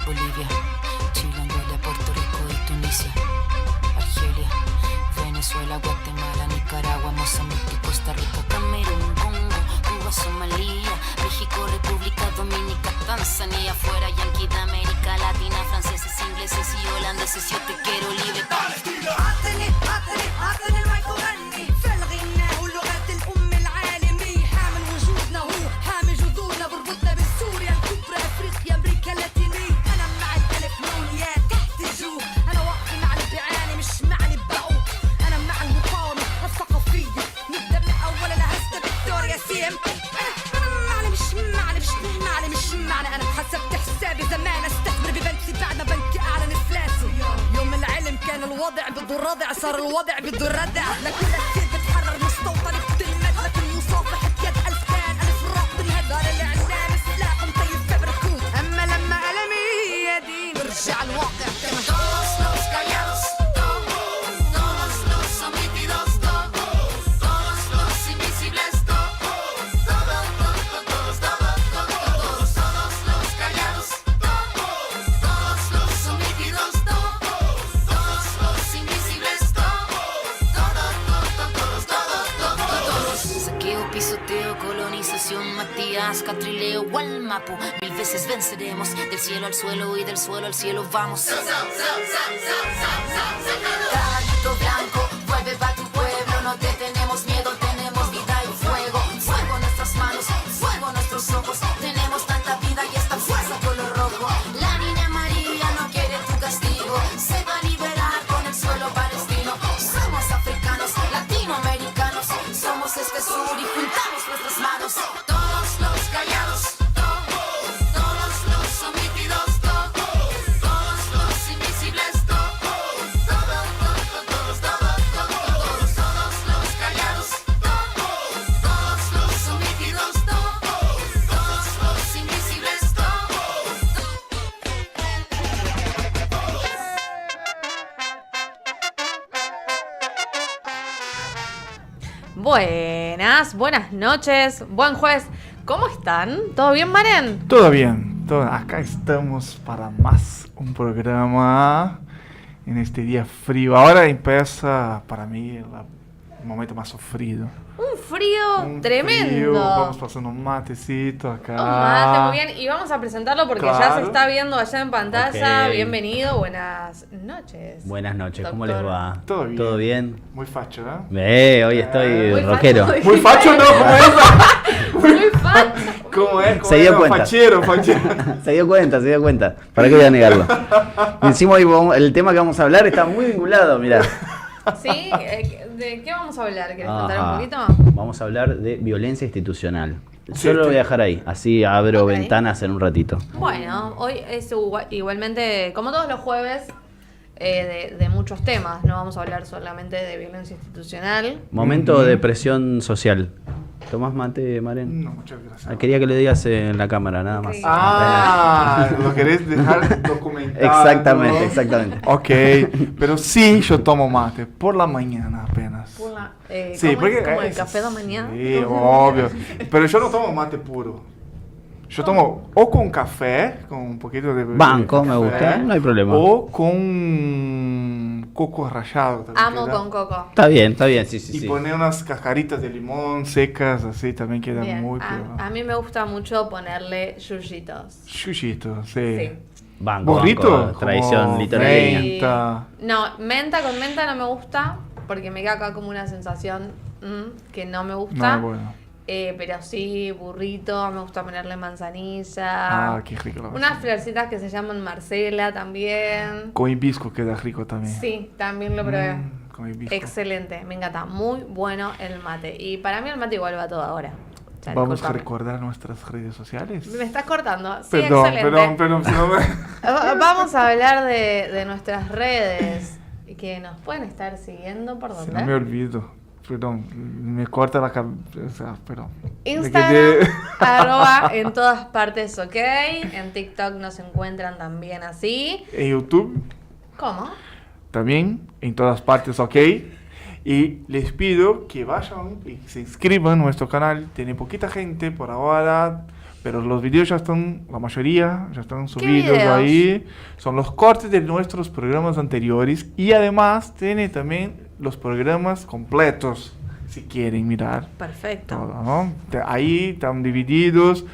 Bolivia, Chile, Angola, Puerto Rico y Tunisia, Argelia, Venezuela, Guatemala, Nicaragua, Mozambique, Costa Rica, Camerún, Congo, Cuba, Somalia, México, República Dominicana, Tanzania, fuera Yankee de América Latina, franceses, ingleses y holandeses, yo te quiero libre. عطني المايك وغني في الغناء ولغة الأم العالمية، حامل وجودنا هو حامل جذورنا، بربطنا بالسوريا الكبرى، أفريقيا، أمريكا اللاتينية. أنا مع الألف نونيات تحت الجوع، أنا واقفة مع اللي بيعاني مش مع اللي بقوم، أنا مع المقاومة الثقافية، نبدأ من أول أنا هسه فيكتوريا سيم. أنا مش معنى أنا حسبت حسابي زمان أستثمر ببنكي بعد ما بنكي أعلن إفلاسه. يوم العلم كان الوضع بده الردع، صار الوضع بده الردع، لكل كثير بتحرر مستوطن بتلمد، لكن مصافحة يد ألف كان ألف راق بالهد، دار الإعلام سلاح مطيب فبركوت، أما لما ألمي يدي برجع الواقع كما Todos los callados, todos los omitidos, todos los invisibles, todos los callados, todos los omitidos, todos los invisibles, todos. Saqueo, pisoteo, colonización, Matías, Catrileo, Gualmapu, 1000 veces venceremos, del cielo al suelo y del suelo al cielo vamos. Caballito blanco, vuelve pa' tu pueblo, no te tenemos miedo, tenemos vida y fuego, fuego en nuestras manos, fuego en nuestros ojos, tenemos tanta vida y esta fuerza color rojo. La niña María no quiere tu castigo, se va a liberar con el suelo palestino. Somos africanos, latinoamericanos, somos este sur y juntamos nuestras manos. Todos los callados, todos los omitidos, todos los invisibles, todos los callados, todos los omitidos, todos los invisibles, Buenas noches, buen jueves. ¿Cómo están? ¿Todo bien, Maren? Todo bien, acá estamos para más un programa en este día frío. Ahora empieza para mí el momento más sufrido. Un frío tremendo. Frío, vamos pasando un matecito acá. Un mate, muy bien. Y vamos a presentarlo porque ya Claro. se está viendo allá en pantalla. Ok. Bienvenido, buenas noches. Buenas noches, ¿cómo Doctor. les va? Todo bien. ¿Todo bien? Muy facho, Hoy estoy Muy rockero. facho. Muy facho, ¿no? ¿Cómo es? Muy facho. ¿Cómo es? Se dio cuenta. Fachero. Se dio cuenta. ¿Para qué voy a negarlo? Encima hoy el tema que vamos a hablar está muy vinculado, mirá. ¿Sí? ¿De qué vamos a hablar? ¿Querés contar Ajá. un poquito? Vamos a hablar de violencia institucional. Sí, Solo lo voy a dejar ahí, así abro Ok. ventanas en un ratito. Bueno, hoy es igualmente, como todos los jueves, de muchos temas. No vamos a hablar solamente de violencia institucional. Momento de presión social. ¿Tomás mate, Maren? No, muchas gracias. Quería que lo digas en la cámara, nada más. Ok. Lo querés dejar documentado. Exactamente. Ok, pero sí, yo tomo mate por la mañana apenas. Sí, ¿Cómo es? ¿Como el café de mañana? Sí, obvio. Pero yo no tomo mate puro. Yo tomo o con café, con un poquito de Banco, de me café, gusta, no hay problema. O con coco rallado. también Amo queda. con coco. Está bien, sí. Y poner unas cascaritas de limón secas, así también queda Bien. muy A mí me gusta mucho ponerle yuyitos. Chuchito, sí. Sí. Banco, ¿Burrito? banco, tradición Como litoraleña. menta. No, con menta no me gusta porque me queda acá como una sensación que no me gusta. No, bueno. Pero sí, burrito, me gusta ponerle manzanilla. Ah, qué rico. la Unas verdad. florcitas que se llaman Marcela también. Con hibisco queda rico también. Sí, también lo probé. Con hibisco. Excelente, me encanta. Muy bueno el mate. Y para mí el mate igual va todo ahora. O sea, Vamos a discúlpame. recordar nuestras redes sociales. Me estás cortando. Sí, Perdón, excelente. perdón. Si no me... Vamos a hablar de nuestras redes que nos pueden estar siguiendo por Si dónde. no me olvido. Perdón, me corta la cabeza, perdón. Instagram, arroba en todas partes, ok. En TikTok nos encuentran también así. En YouTube ¿Cómo? también, en todas partes, ok. Y les pido que vayan y se inscriban a nuestro canal. Tiene poquita gente por ahora, pero los videos ya están, la mayoría ya están subidos videos? ahí. Son los cortes de nuestros programas anteriores y además tiene también los programas completos, si quieren mirar. Perfecto. Todo, ¿no? Ahí están divididos.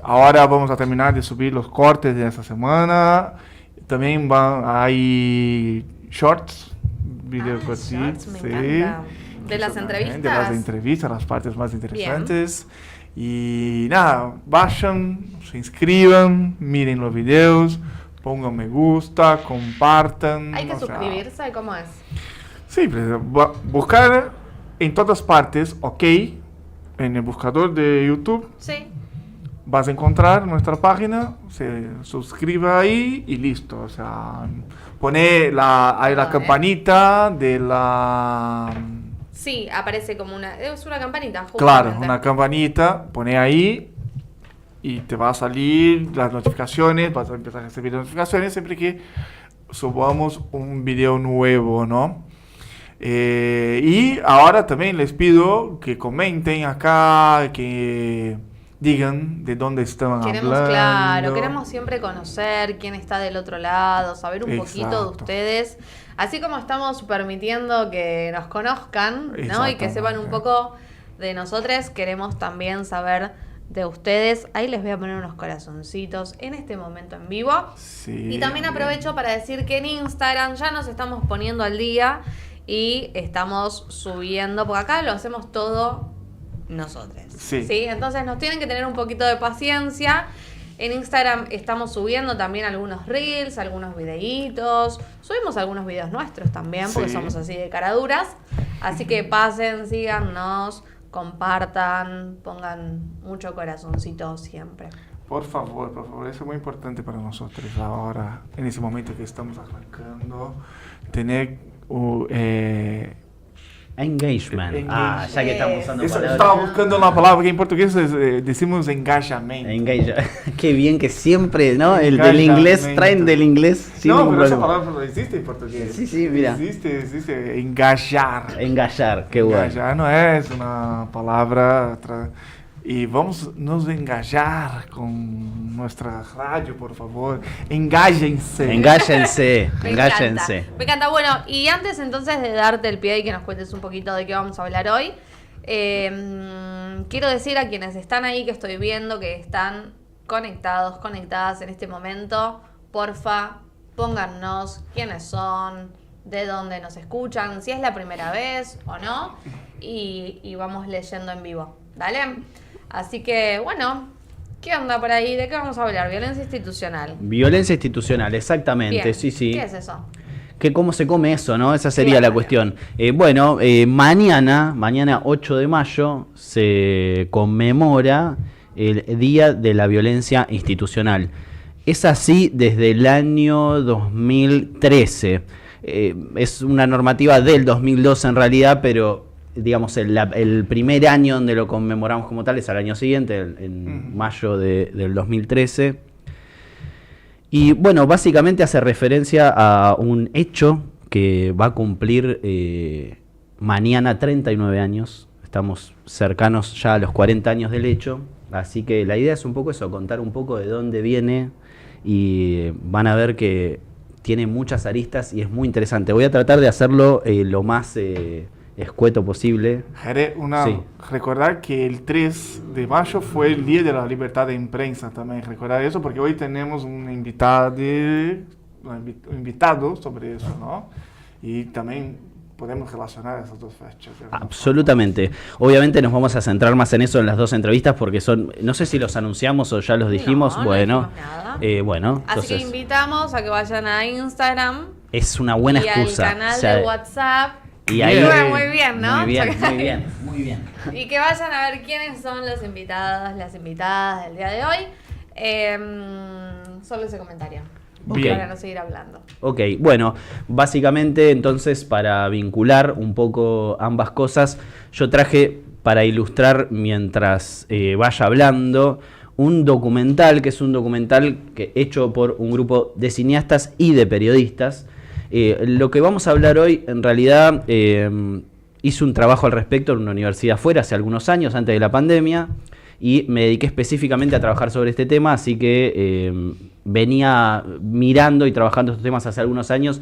Ahora vamos a terminar de subir los cortes de esta semana. También hay shorts, video cortitos. Shorts, me encanta. ¿De las entrevistas? De las entrevistas, las partes más interesantes. Y nada, vayan, se inscriban, miren los videos, pongan me gusta, compartan. ¿Hay que o sea, suscribirse? ¿Cómo es? sí, pues, buscar en todas partes, ok, en el buscador de YouTube. Sí. Vas a encontrar nuestra página, se suscribe ahí y listo. O sea, pone hay la campanita de la... Sí, aparece como es una campanita. Claro, justamente. una campanita, pone ahí y te va a salir las notificaciones, vas a empezar a recibir notificaciones siempre que subamos un video nuevo, ¿no? Y ahora también les pido que comenten acá, que digan de dónde están Queremos, hablando. claro, queremos siempre conocer quién está del otro lado, saber un poquito de Exacto. ustedes. Así como estamos permitiendo que nos conozcan, ¿no? Y que Exactamente. sepan un poco de nosotros, queremos también saber de ustedes. Ahí les voy a poner unos corazoncitos en este momento en vivo. Sí, Y también aprovecho para decir que en Instagram ya nos estamos poniendo al día y estamos subiendo, porque acá lo hacemos todo nosotros. Sí. Entonces nos tienen que tener un poquito de paciencia. En Instagram estamos subiendo también algunos reels, algunos videitos. Subimos algunos videos nuestros también, porque Sí. somos así de caraduras. Así que pasen, síganos, compartan, pongan mucho corazoncito siempre. por favor, eso es muy importante para nosotros ahora, en ese momento que estamos arrancando, tener Engagement. Ah, ya que estamos usando Eso, palabras. estaba buscando una palabra que en portugués decimos engajamiento. Qué bien que siempre, ¿no? El del Engagement. inglés, traen del inglés sin No, ningún pero esa problema. palabra no existe en portugués. Sí, sí, mira. Existe engajar. Engallar, qué bueno. Engajar no es una palabra. Y vamos nos engajar con nuestra radio, por favor. Engájense. Engállense, Me engállense. encanta, me encanta. Bueno, y antes entonces de darte el pie y que nos cuentes un poquito de qué vamos a hablar hoy, quiero decir a quienes están ahí, que estoy viendo que están conectadas en este momento, porfa, póngannos quiénes son, de dónde nos escuchan, si es la primera vez o no, y vamos leyendo en vivo, ¿dale? Así que, bueno, ¿qué onda por ahí? ¿De qué vamos a hablar? Violencia institucional. Violencia institucional, exactamente, Bien. sí, sí. ¿Qué es eso? ¿Cómo se come eso, no? Esa sería Claro. la cuestión. Mañana 8 de mayo, se conmemora el Día de la Violencia Institucional. Es así desde el año 2013. Es una normativa del 2002 en realidad, pero digamos el primer año donde lo conmemoramos como tal es al año siguiente, en mayo del 2013. Y bueno, básicamente hace referencia a un hecho que va a cumplir mañana 39 años. Estamos cercanos ya a los 40 años del hecho. Así que la idea es un poco eso, contar un poco de dónde viene. Y van a ver que tiene muchas aristas y es muy interesante. Voy a tratar de hacerlo lo más escueto posible. Jere, Sí. Recordar que el 3 de mayo fue el Día de la Libertad de Prensa también. Recordar eso porque hoy tenemos un invitado sobre eso, ¿no? Y también podemos relacionar esas dos fechas. de alguna Absolutamente. Obviamente nos vamos a centrar más en eso en las dos entrevistas porque son, no sé si los anunciamos o ya los dijimos. No bueno, dijimos nada. Bueno, Así que entonces invitamos a que vayan a Instagram es una buena y excusa. al canal O sea, de WhatsApp. y ahí, Muy bien, ¿no? Muy bien, muy bien, muy bien. Y que vayan a ver quiénes son los invitados, las invitadas del día de hoy. Solo ese comentario. Bien. Para no seguir hablando. Ok, bueno, básicamente entonces para vincular un poco ambas cosas, yo traje para ilustrar mientras vaya hablando un documental, que es un documental hecho por un grupo de cineastas y de periodistas. Lo que vamos a hablar hoy, en realidad, hice un trabajo al respecto en una universidad afuera hace algunos años, antes de la pandemia, y me dediqué específicamente a trabajar sobre este tema, así que venía mirando y trabajando estos temas hace algunos años,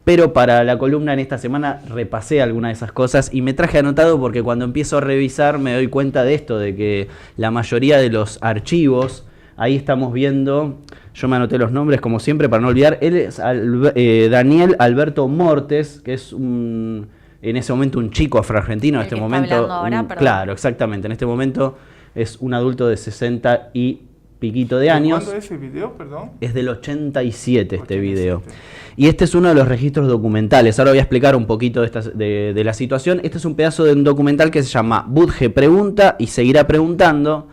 pero para la columna en esta semana repasé algunas de esas cosas y me traje anotado porque cuando empiezo a revisar me doy cuenta de esto, de que la mayoría de los archivos, ahí estamos viendo, yo me anoté los nombres como siempre para no olvidar, él es Daniel Alberto Mortes, que es en ese momento un chico afroargentino, en El este que está momento, hablando ahora, perdón. claro, exactamente, en este momento es un adulto de 60 y piquito de años. ¿Cuándo es ese video, perdón? Es del 87 este 87. video. Y este es uno de los registros documentales. Ahora voy a explicar un poquito de la situación. Este es un pedazo de un documental que se llama Budge Pregunta y Seguirá Preguntando,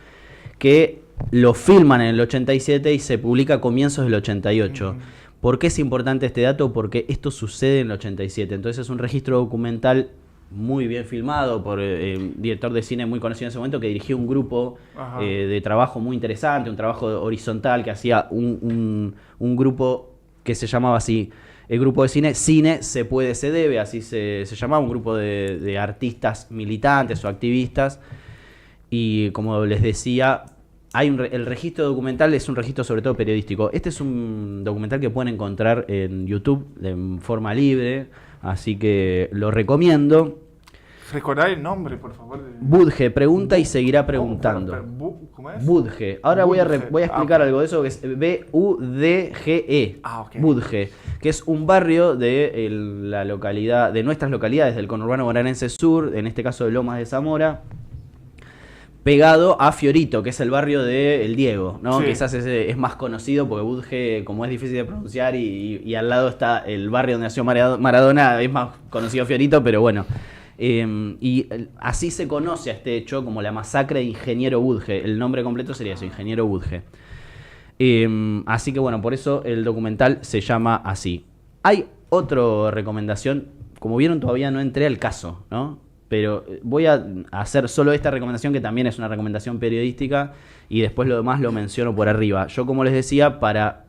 que lo filman en el 87 y se publica a comienzos del 88. ¿Por qué es importante este dato? Porque esto sucede en el 87. Entonces es un registro documental muy bien filmado por director de cine muy conocido en ese momento, que dirigió un grupo de trabajo muy interesante, un trabajo horizontal que hacía un grupo que se llamaba así, el grupo de cine Cine se puede, se debe, así se llamaba, un grupo de artistas militantes o activistas. Y como les decía, el registro documental es un registro sobre todo periodístico. Este es un documental que pueden encontrar en YouTube en forma libre, así que lo recomiendo. Recordar el nombre, por favor. Budge Pregunta y Seguirá Preguntando. ¿Cómo es? Budge. Ahora voy a Budge. explicar algo de eso, que es B-U-D-G-E. Ok. Budge, que es un barrio de la localidad, de nuestras localidades del conurbano bonaerense sur, en este caso de Lomas de Zamora, pegado a Fiorito, que es el barrio de El Diego, ¿no? Sí. Quizás es más conocido porque Budge, como es difícil de pronunciar y al lado está el barrio donde nació Maradona, es más conocido Fiorito, pero bueno. Y así se conoce a este hecho como la masacre de Ingeniero Budge. El nombre completo sería eso, Ingeniero Budge. Así que bueno, por eso el documental se llama así. Hay otra recomendación, como vieron todavía no entré al caso, ¿no? Pero voy a hacer solo esta recomendación, que también es una recomendación periodística, y después lo demás lo menciono por arriba. Yo, como les decía, para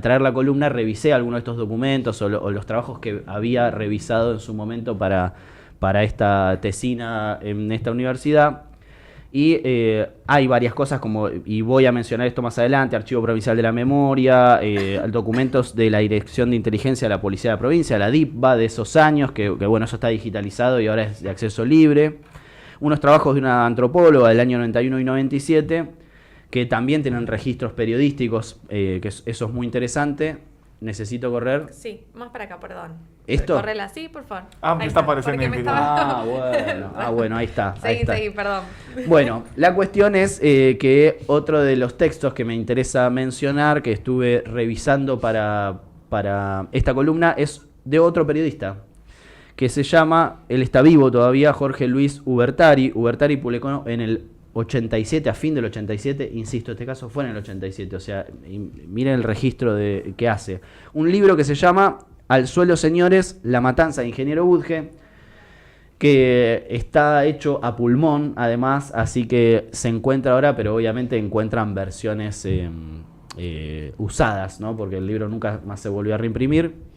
traer la columna revisé algunos de estos documentos o los trabajos que había revisado en su momento para esta tesina en esta universidad. Y hay varias cosas, y voy a mencionar esto más adelante: Archivo Provincial de la Memoria, documentos de la Dirección de Inteligencia de la Policía de la Provincia, la DIPBA de esos años, que bueno, eso está digitalizado y ahora es de acceso libre. Unos trabajos de una antropóloga del año 91 y 97, que también tienen registros periodísticos, que eso es muy interesante. Necesito correr. Sí, más para acá, perdón. ¿Esto? Correla así, por favor. Me Ahí está apareciendo porque en me el video. estaba- Bueno, ahí está. Ahí Seguí, está. seguí, perdón. Bueno, la cuestión es que otro de los textos que me interesa mencionar, que estuve revisando para esta columna, es de otro periodista, que se llama, él está vivo todavía, Jorge Luis Ubertari. Ubertari publicó en el 87, a fin del 87, insisto, este caso fue en el 87, o sea, miren el registro que hace. Un libro que se llama Al suelo, señores, la matanza de Ingeniero Budge, que está hecho a pulmón, además, así que se encuentra ahora, pero obviamente encuentran versiones usadas, ¿no? Porque el libro nunca más se volvió a reimprimir.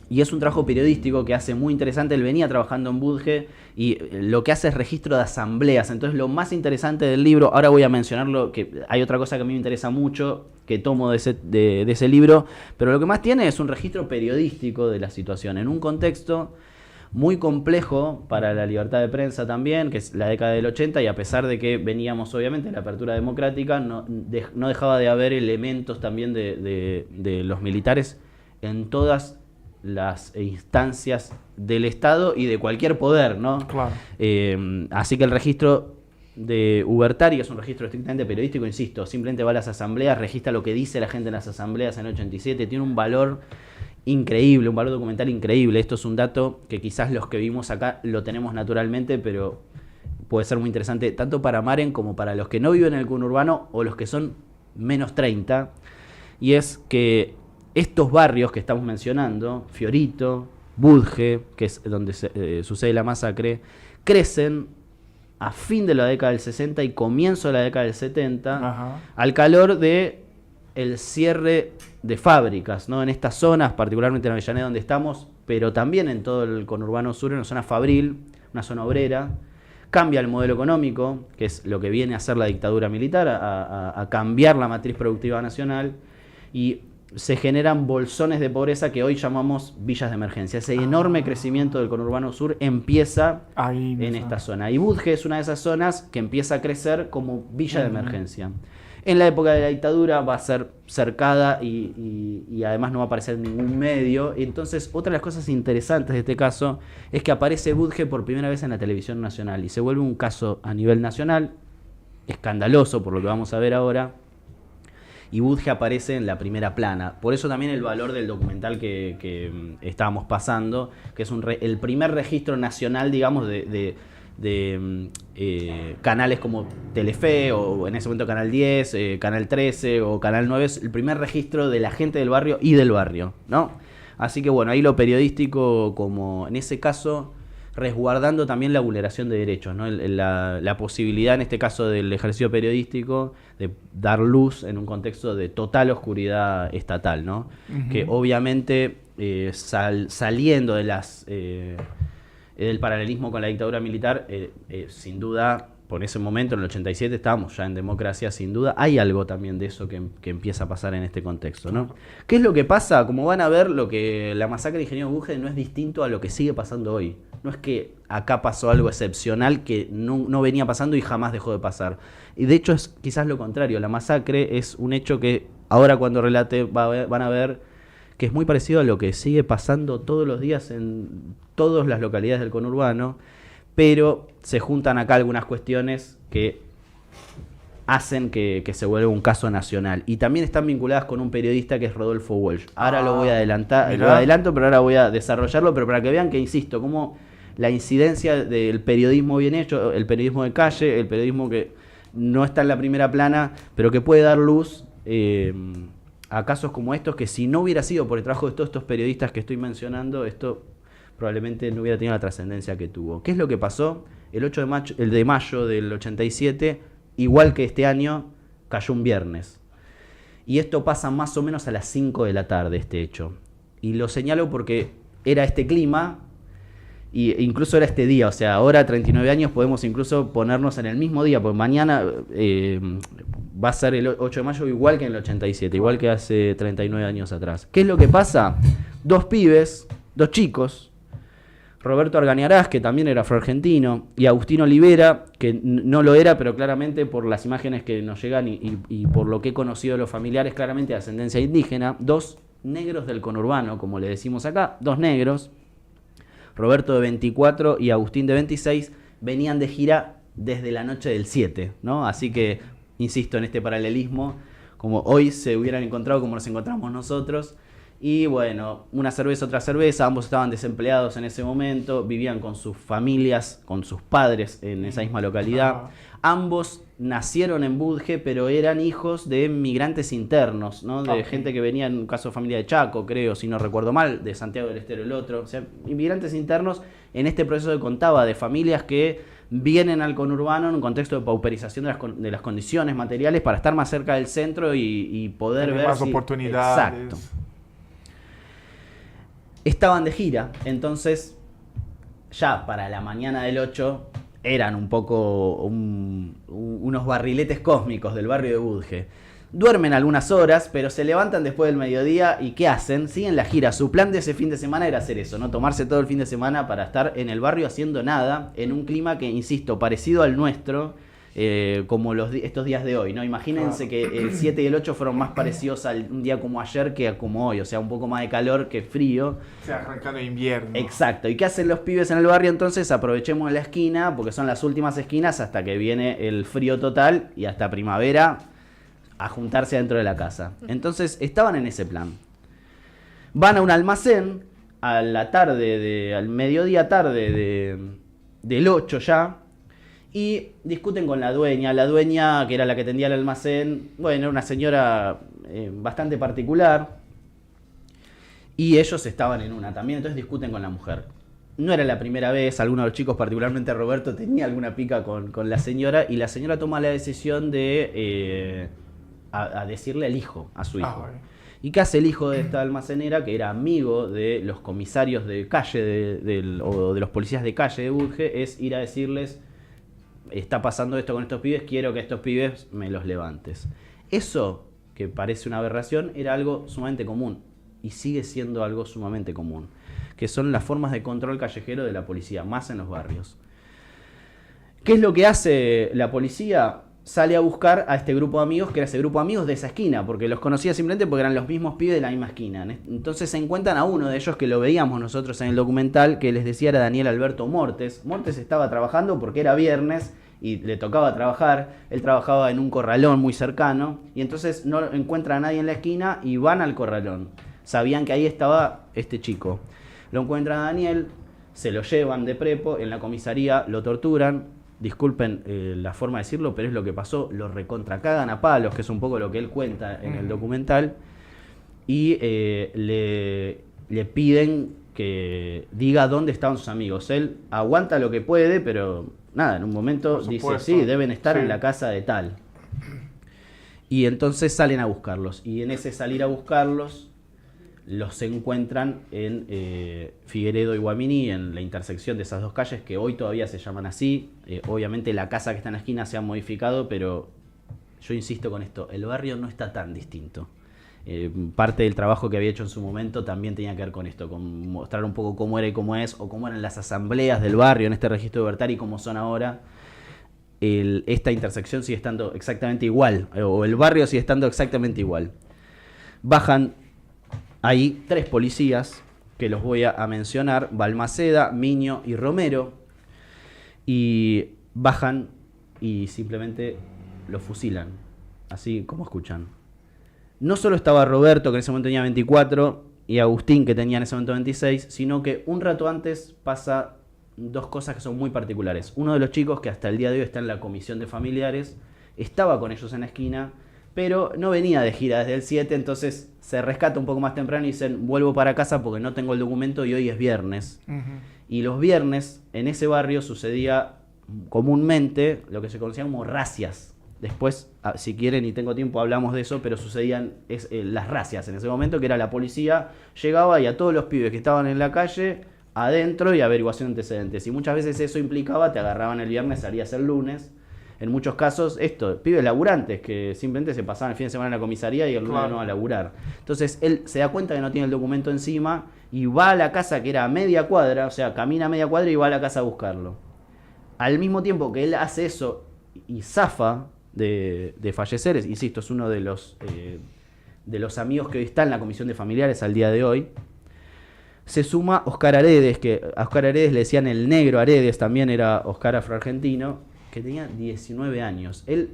Y es un trabajo periodístico que hace muy interesante. Él venía trabajando en Budge y lo que hace es registro de asambleas. Entonces, lo más interesante del libro, ahora voy a mencionarlo, que hay otra cosa que a mí me interesa mucho, que tomo de ese libro, pero lo que más tiene es un registro periodístico de la situación, en un contexto muy complejo para la libertad de prensa también, que es la década del 80, y a pesar de que veníamos obviamente de la apertura democrática, no dejaba de haber elementos también de los militares en todas las instancias del Estado y de cualquier poder, ¿no? Claro. Así que el registro de Ubertari es un registro estrictamente periodístico, insisto, simplemente va a las asambleas, registra lo que dice la gente en las asambleas en el 87, tiene un valor increíble, un valor documental increíble. Esto es un dato que quizás los que vivimos acá lo tenemos naturalmente, pero puede ser muy interesante tanto para Maren como para los que no viven en el conurbano o los que son menos 30, y es que estos barrios que estamos mencionando, Fiorito, Budge, que es donde sucede la masacre, crecen a fin de la década del 60 y comienzo de la década del 70, al calor de el cierre de fábricas, ¿no? En estas zonas, particularmente en Avellaneda donde estamos, pero también en todo el conurbano sur, en una zona fabril, una zona obrera, Cambia el modelo económico, que es lo que viene a hacer la dictadura militar, a cambiar la matriz productiva nacional, y se generan bolsones de pobreza que hoy llamamos villas de emergencia. Ese enorme crecimiento del conurbano sur empieza Ahí en mismo. esta zona. Y Budge es una de esas zonas que empieza a crecer como villa de emergencia. En la época de la dictadura va a ser cercada y además no va a aparecer en ningún medio. Entonces, otra de las cosas interesantes de este caso es que aparece Budge por primera vez en la televisión nacional y se vuelve un caso a nivel nacional, escandaloso por lo que vamos a ver ahora. Y Budge aparece en la primera plana. Por eso también el valor del documental que estábamos pasando, que es el primer registro nacional, digamos, de canales como Telefe, o en ese momento Canal 10, Canal 13 o Canal 9, es el primer registro de la gente del barrio y del barrio, ¿no? Así que bueno, ahí lo periodístico, como en ese caso, resguardando también la vulneración de derechos, ¿no? La posibilidad, en este caso del ejercicio periodístico, de dar luz en un contexto de total oscuridad estatal, ¿no? Que obviamente saliendo de del paralelismo con la dictadura militar, sin duda, por ese momento, en el 87, estábamos ya en democracia, sin duda. Hay algo también de eso que empieza a pasar en este contexto, ¿no? ¿Qué es lo que pasa? Como van a ver, lo que la masacre de Ingeniero Budge no es distinto a lo que sigue pasando hoy. No es que acá pasó algo excepcional que no venía pasando y jamás dejó de pasar. Y de hecho es quizás lo contrario. La masacre es un hecho que ahora cuando relate van a ver que es muy parecido a lo que sigue pasando todos los días en todas las localidades del conurbano, pero se juntan acá algunas cuestiones que hacen que se vuelva un caso nacional. Y también están vinculadas con un periodista que es Rodolfo Walsh. Ahora lo voy a adelantar, mirá. lo adelanto, pero ahora voy a desarrollarlo, pero para que vean que, insisto, cómo la incidencia del periodismo bien hecho, el periodismo de calle, el periodismo que no está en la primera plana, pero que puede dar luz a casos como estos, que si no hubiera sido por el trabajo de todos estos periodistas que estoy mencionando, esto probablemente no hubiera tenido la trascendencia que tuvo. ¿Qué es lo que pasó? El 8 de mayo del 87, igual que este año, cayó un viernes. Y esto pasa más o menos a las 5 de la tarde, este hecho. Y lo señalo porque era este clima, e incluso era este día. O sea, ahora, 39 años, podemos incluso ponernos en el mismo día, porque mañana va a ser el 8 de mayo igual que en el 87, igual que hace 39 años atrás. ¿Qué es lo que pasa? Dos chicos, Roberto Arganiarás, que también era afroargentino, y Agustín Olivera, que no lo era, pero claramente por las imágenes que nos llegan y por lo que he conocido de los familiares, claramente de ascendencia indígena, dos negros del conurbano, como le decimos acá, dos negros, Roberto de 24 y Agustín de 26, venían de gira desde la noche del 7, ¿no? Así que, insisto en este paralelismo, como hoy se hubieran encontrado como nos encontramos nosotros. Y bueno, una cerveza, otra cerveza, ambos estaban desempleados en ese momento, vivían con sus familias, con sus padres en esa misma localidad. Ambos nacieron en Budge, pero eran hijos de migrantes internos, ¿no? De gente que venía, en un caso de familia de Chaco, creo, si no recuerdo mal, de Santiago del Estero el otro. O sea, inmigrantes internos en este proceso que contaba, de familias que vienen al conurbano en un contexto de pauperización de las condiciones materiales para estar más cerca del centro y poder Tener ver más oportunidades. Exacto. Estaban de gira, entonces ya para la mañana del 8 eran un poco unos barriletes cósmicos del barrio de Budge. Duermen algunas horas, pero se levantan después del mediodía y ¿qué hacen? Siguen la gira. Su plan de ese fin de semana era hacer eso, ¿no? Tomarse todo el fin de semana para estar en el barrio haciendo nada, en un clima que, insisto, parecido al nuestro, como estos días de hoy, ¿no? Imagínense que el 7 y el 8 fueron más parecidos a un día como ayer que como hoy, o sea, un poco más de calor que frío. O sea, arrancando invierno. Exacto. ¿Y qué hacen los pibes en el barrio entonces? Aprovechemos la esquina, porque son las últimas esquinas hasta que viene el frío total y hasta primavera a juntarse dentro de la casa. Entonces estaban en ese plan. Van a un almacén a la tarde, al mediodía tarde del 8 ya, y discuten con la dueña que era la que atendía el almacén. Bueno, era una señora bastante particular, y ellos estaban en una también, entonces discuten con la mujer. No era la primera vez, algunos de los chicos, particularmente Roberto, tenía alguna pica con la señora, y la señora toma la decisión de a decirle al hijo, a su hijo. Bueno. ¿Y qué hace el hijo de esta almacenera, que era amigo de los comisarios de calle o de los policías de calle de Budge? Es ir a decirles: está pasando esto con estos pibes, quiero que estos pibes me los levantes. Eso, que parece una aberración, era algo sumamente común y sigue siendo algo sumamente común, que son las formas de control callejero de la policía, más en los barrios. ¿Qué es lo que hace la policía? Sale a buscar a este grupo de amigos, que era ese grupo de amigos de esa esquina, porque los conocía simplemente porque eran los mismos pibes de la misma esquina. Entonces se encuentran a uno de ellos que lo veíamos nosotros en el documental, que les decía era Daniel Alberto Mortes. Mortes estaba trabajando porque era viernes y le tocaba trabajar. Él trabajaba en un corralón muy cercano y entonces no encuentra a nadie en la esquina y van al corralón. Sabían que ahí estaba este chico. Lo encuentran a Daniel, se lo llevan de prepo, en la comisaría lo torturan. Disculpen la forma de decirlo, pero es lo que pasó. Lo recontracagan a palos, que es un poco lo que él cuenta en el documental. Y le piden que diga dónde estaban sus amigos. Él aguanta lo que puede, pero nada, en un momento dice, sí, deben estar en la casa de tal. Y entonces salen a buscarlos. Y en ese salir a buscarlos, los encuentran en Figueredo y Guaminí, en la intersección de esas dos calles que hoy todavía se llaman así. Obviamente la casa que está en la esquina se ha modificado, pero yo insisto con esto, el barrio no está tan distinto. Parte del trabajo que había hecho en su momento también tenía que ver con esto, con mostrar un poco cómo era y cómo es, o cómo eran las asambleas del barrio en este registro de Bertari y cómo son ahora. Esta intersección sigue estando exactamente igual, o el barrio sigue estando exactamente igual. Bajan ahí 3 policías, que los voy a mencionar, Balmaceda, Miño y Romero, y bajan y simplemente los fusilan, así como escuchan. No solo estaba Roberto, que en ese momento tenía 24, y Agustín, que tenía en ese momento 26, sino que un rato antes pasa 2 cosas que son muy particulares. Uno de los chicos, que hasta el día de hoy está en la comisión de familiares, estaba con ellos en la esquina, pero no venía de gira desde el 7, entonces se rescata un poco más temprano y dicen, vuelvo para casa porque no tengo el documento y hoy es viernes. Y los viernes en ese barrio sucedía comúnmente lo que se conocía como racias. Después, si quieren y tengo tiempo, hablamos de eso, pero sucedían las racias en ese momento, que era la policía, llegaba y a todos los pibes que estaban en la calle, adentro y averiguación de antecedentes. Y muchas veces eso implicaba, te agarraban el viernes, salías el lunes. En muchos casos, pibes laburantes que simplemente se pasaban el fin de semana en la comisaría y el lunes no a laburar. Entonces él se da cuenta que no tiene el documento encima y va a la casa que era a media cuadra, o sea, camina a media cuadra y va a la casa a buscarlo. Al mismo tiempo que él hace eso y zafa de fallecer, insisto, es uno de los amigos que hoy está en la comisión de familiares al día de hoy, se suma Oscar Aredes, que a Oscar Aredes le decían el negro Aredes, también era Oscar afroargentino, que tenía 19 años. Él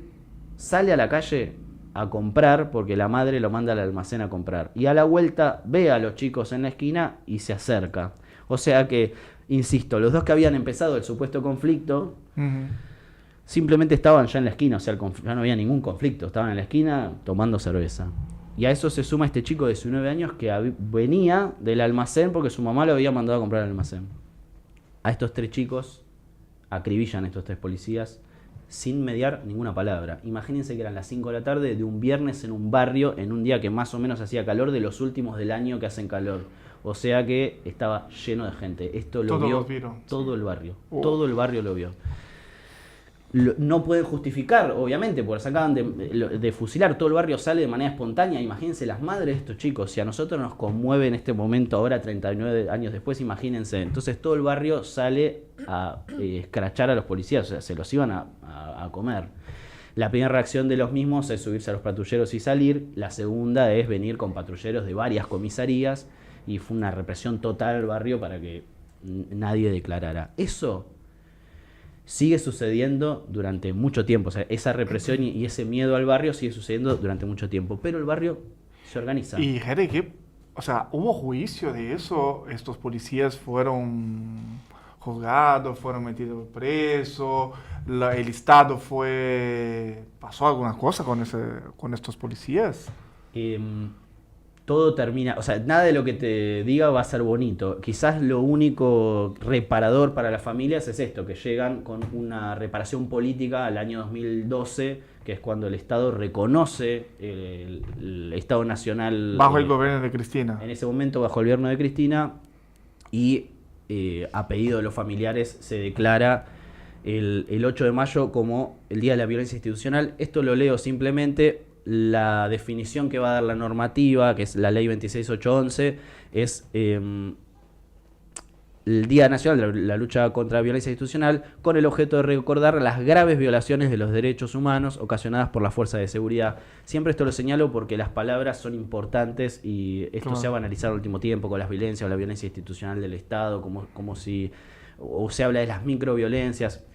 sale a la calle a comprar porque la madre lo manda al almacén a comprar. Y a la vuelta ve a los chicos en la esquina y se acerca. O sea que, insisto, los dos que habían empezado el supuesto conflicto simplemente estaban ya en la esquina. O sea, ya no había ningún conflicto. Estaban en la esquina tomando cerveza. Y a eso se suma este chico de 19 años que venía del almacén porque su mamá lo había mandado a comprar al almacén. A estos 3 chicos acribillan estos 3 policías sin mediar ninguna palabra. Imagínense que eran las 5 de la tarde de un viernes en un barrio, en un día que más o menos hacía calor, de los últimos del año que hacen calor. O sea que estaba lleno de gente. Esto lo vio todo el barrio. Todo el barrio lo vio. No pueden justificar, obviamente, porque se acaban de fusilar, todo el barrio sale de manera espontánea. Imagínense las madres de estos chicos, si a nosotros nos conmueve en este momento, ahora 39 años después, imagínense. Entonces todo el barrio sale a escrachar a los policías, o sea, se los iban a comer. La primera reacción de los mismos es subirse a los patrulleros y salir, la segunda es venir con patrulleros de varias comisarías, y fue una represión total al barrio para que nadie declarara. Eso sigue sucediendo durante mucho tiempo. O sea, esa represión y ese miedo al barrio sigue sucediendo durante mucho tiempo. Pero el barrio se organiza. Y Jere, o sea, ¿hubo juicio de eso? ¿Estos policías fueron juzgados, fueron metidos presos? ¿El Estado pasó alguna cosa con estos policías? Todo termina, o sea, nada de lo que te diga va a ser bonito. Quizás lo único reparador para las familias es esto, que llegan con una reparación política al año 2012, que es cuando el Estado reconoce el Estado Nacional. Bajo el gobierno de Cristina. En ese momento, bajo el gobierno de Cristina, y a pedido de los familiares se declara el 8 de mayo como el Día de la Violencia Institucional. Esto lo leo simplemente. La definición que va a dar la normativa, que es la ley 26811, es el Día Nacional de la Lucha contra la Violencia Institucional, con el objeto de recordar las graves violaciones de los derechos humanos ocasionadas por las fuerzas de seguridad. Siempre esto lo señalo porque las palabras son importantes y esto se ha banalizado en el último tiempo con las violencias o la violencia institucional del Estado, como si o se habla de las microviolencias.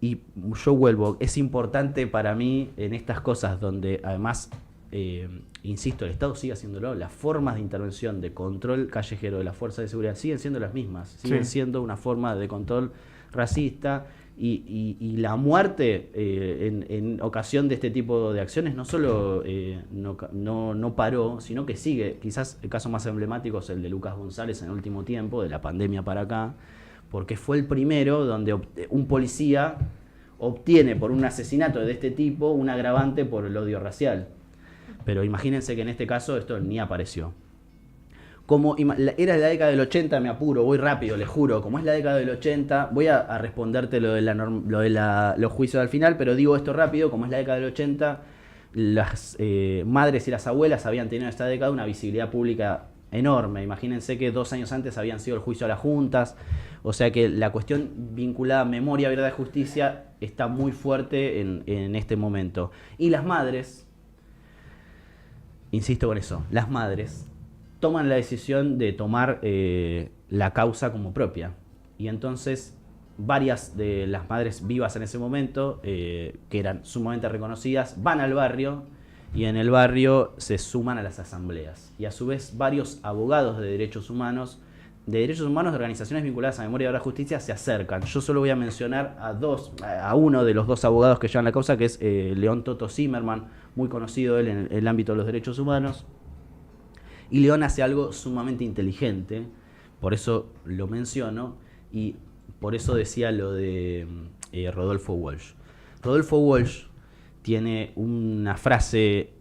Y yo vuelvo, es importante para mí en estas cosas donde además, insisto, el Estado sigue haciéndolo, las formas de intervención, de control callejero de las fuerzas de seguridad siguen siendo las mismas, siguen siendo una forma de control racista y la muerte en ocasión de este tipo de acciones no solo no paró, sino que sigue. Quizás el caso más emblemático es el de Lucas González en el último tiempo, de la pandemia para acá, porque fue el primero donde un policía obtiene por un asesinato de este tipo un agravante por el odio racial. Pero imagínense que en este caso esto ni apareció. Como era la década del 80, me apuro, voy rápido, les juro. Como es la década del 80, voy a responderte lo de los juicios al final, pero digo esto rápido. Como es la década del 80, las madres y las abuelas habían tenido en esta década una visibilidad pública enorme. Imagínense que 2 años antes habían sido el juicio a las juntas. O sea que la cuestión vinculada a memoria, verdad y justicia está muy fuerte en este momento. Y las madres, insisto con eso, las madres toman la decisión de tomar la causa como propia. Y entonces varias de las madres vivas en ese momento, que eran sumamente reconocidas, van al barrio y en el barrio se suman a las asambleas. Y a su vez varios abogados de derechos humanos de organizaciones vinculadas a memoria, verdad y justicia se acercan. Yo solo voy a mencionar a uno de los 2 abogados que llevan la causa, que es León Toto Zimmerman, muy conocido él en el ámbito de los derechos humanos. Y León hace algo sumamente inteligente, por eso lo menciono, y por eso decía lo de Rodolfo Walsh. Rodolfo Walsh tiene una frase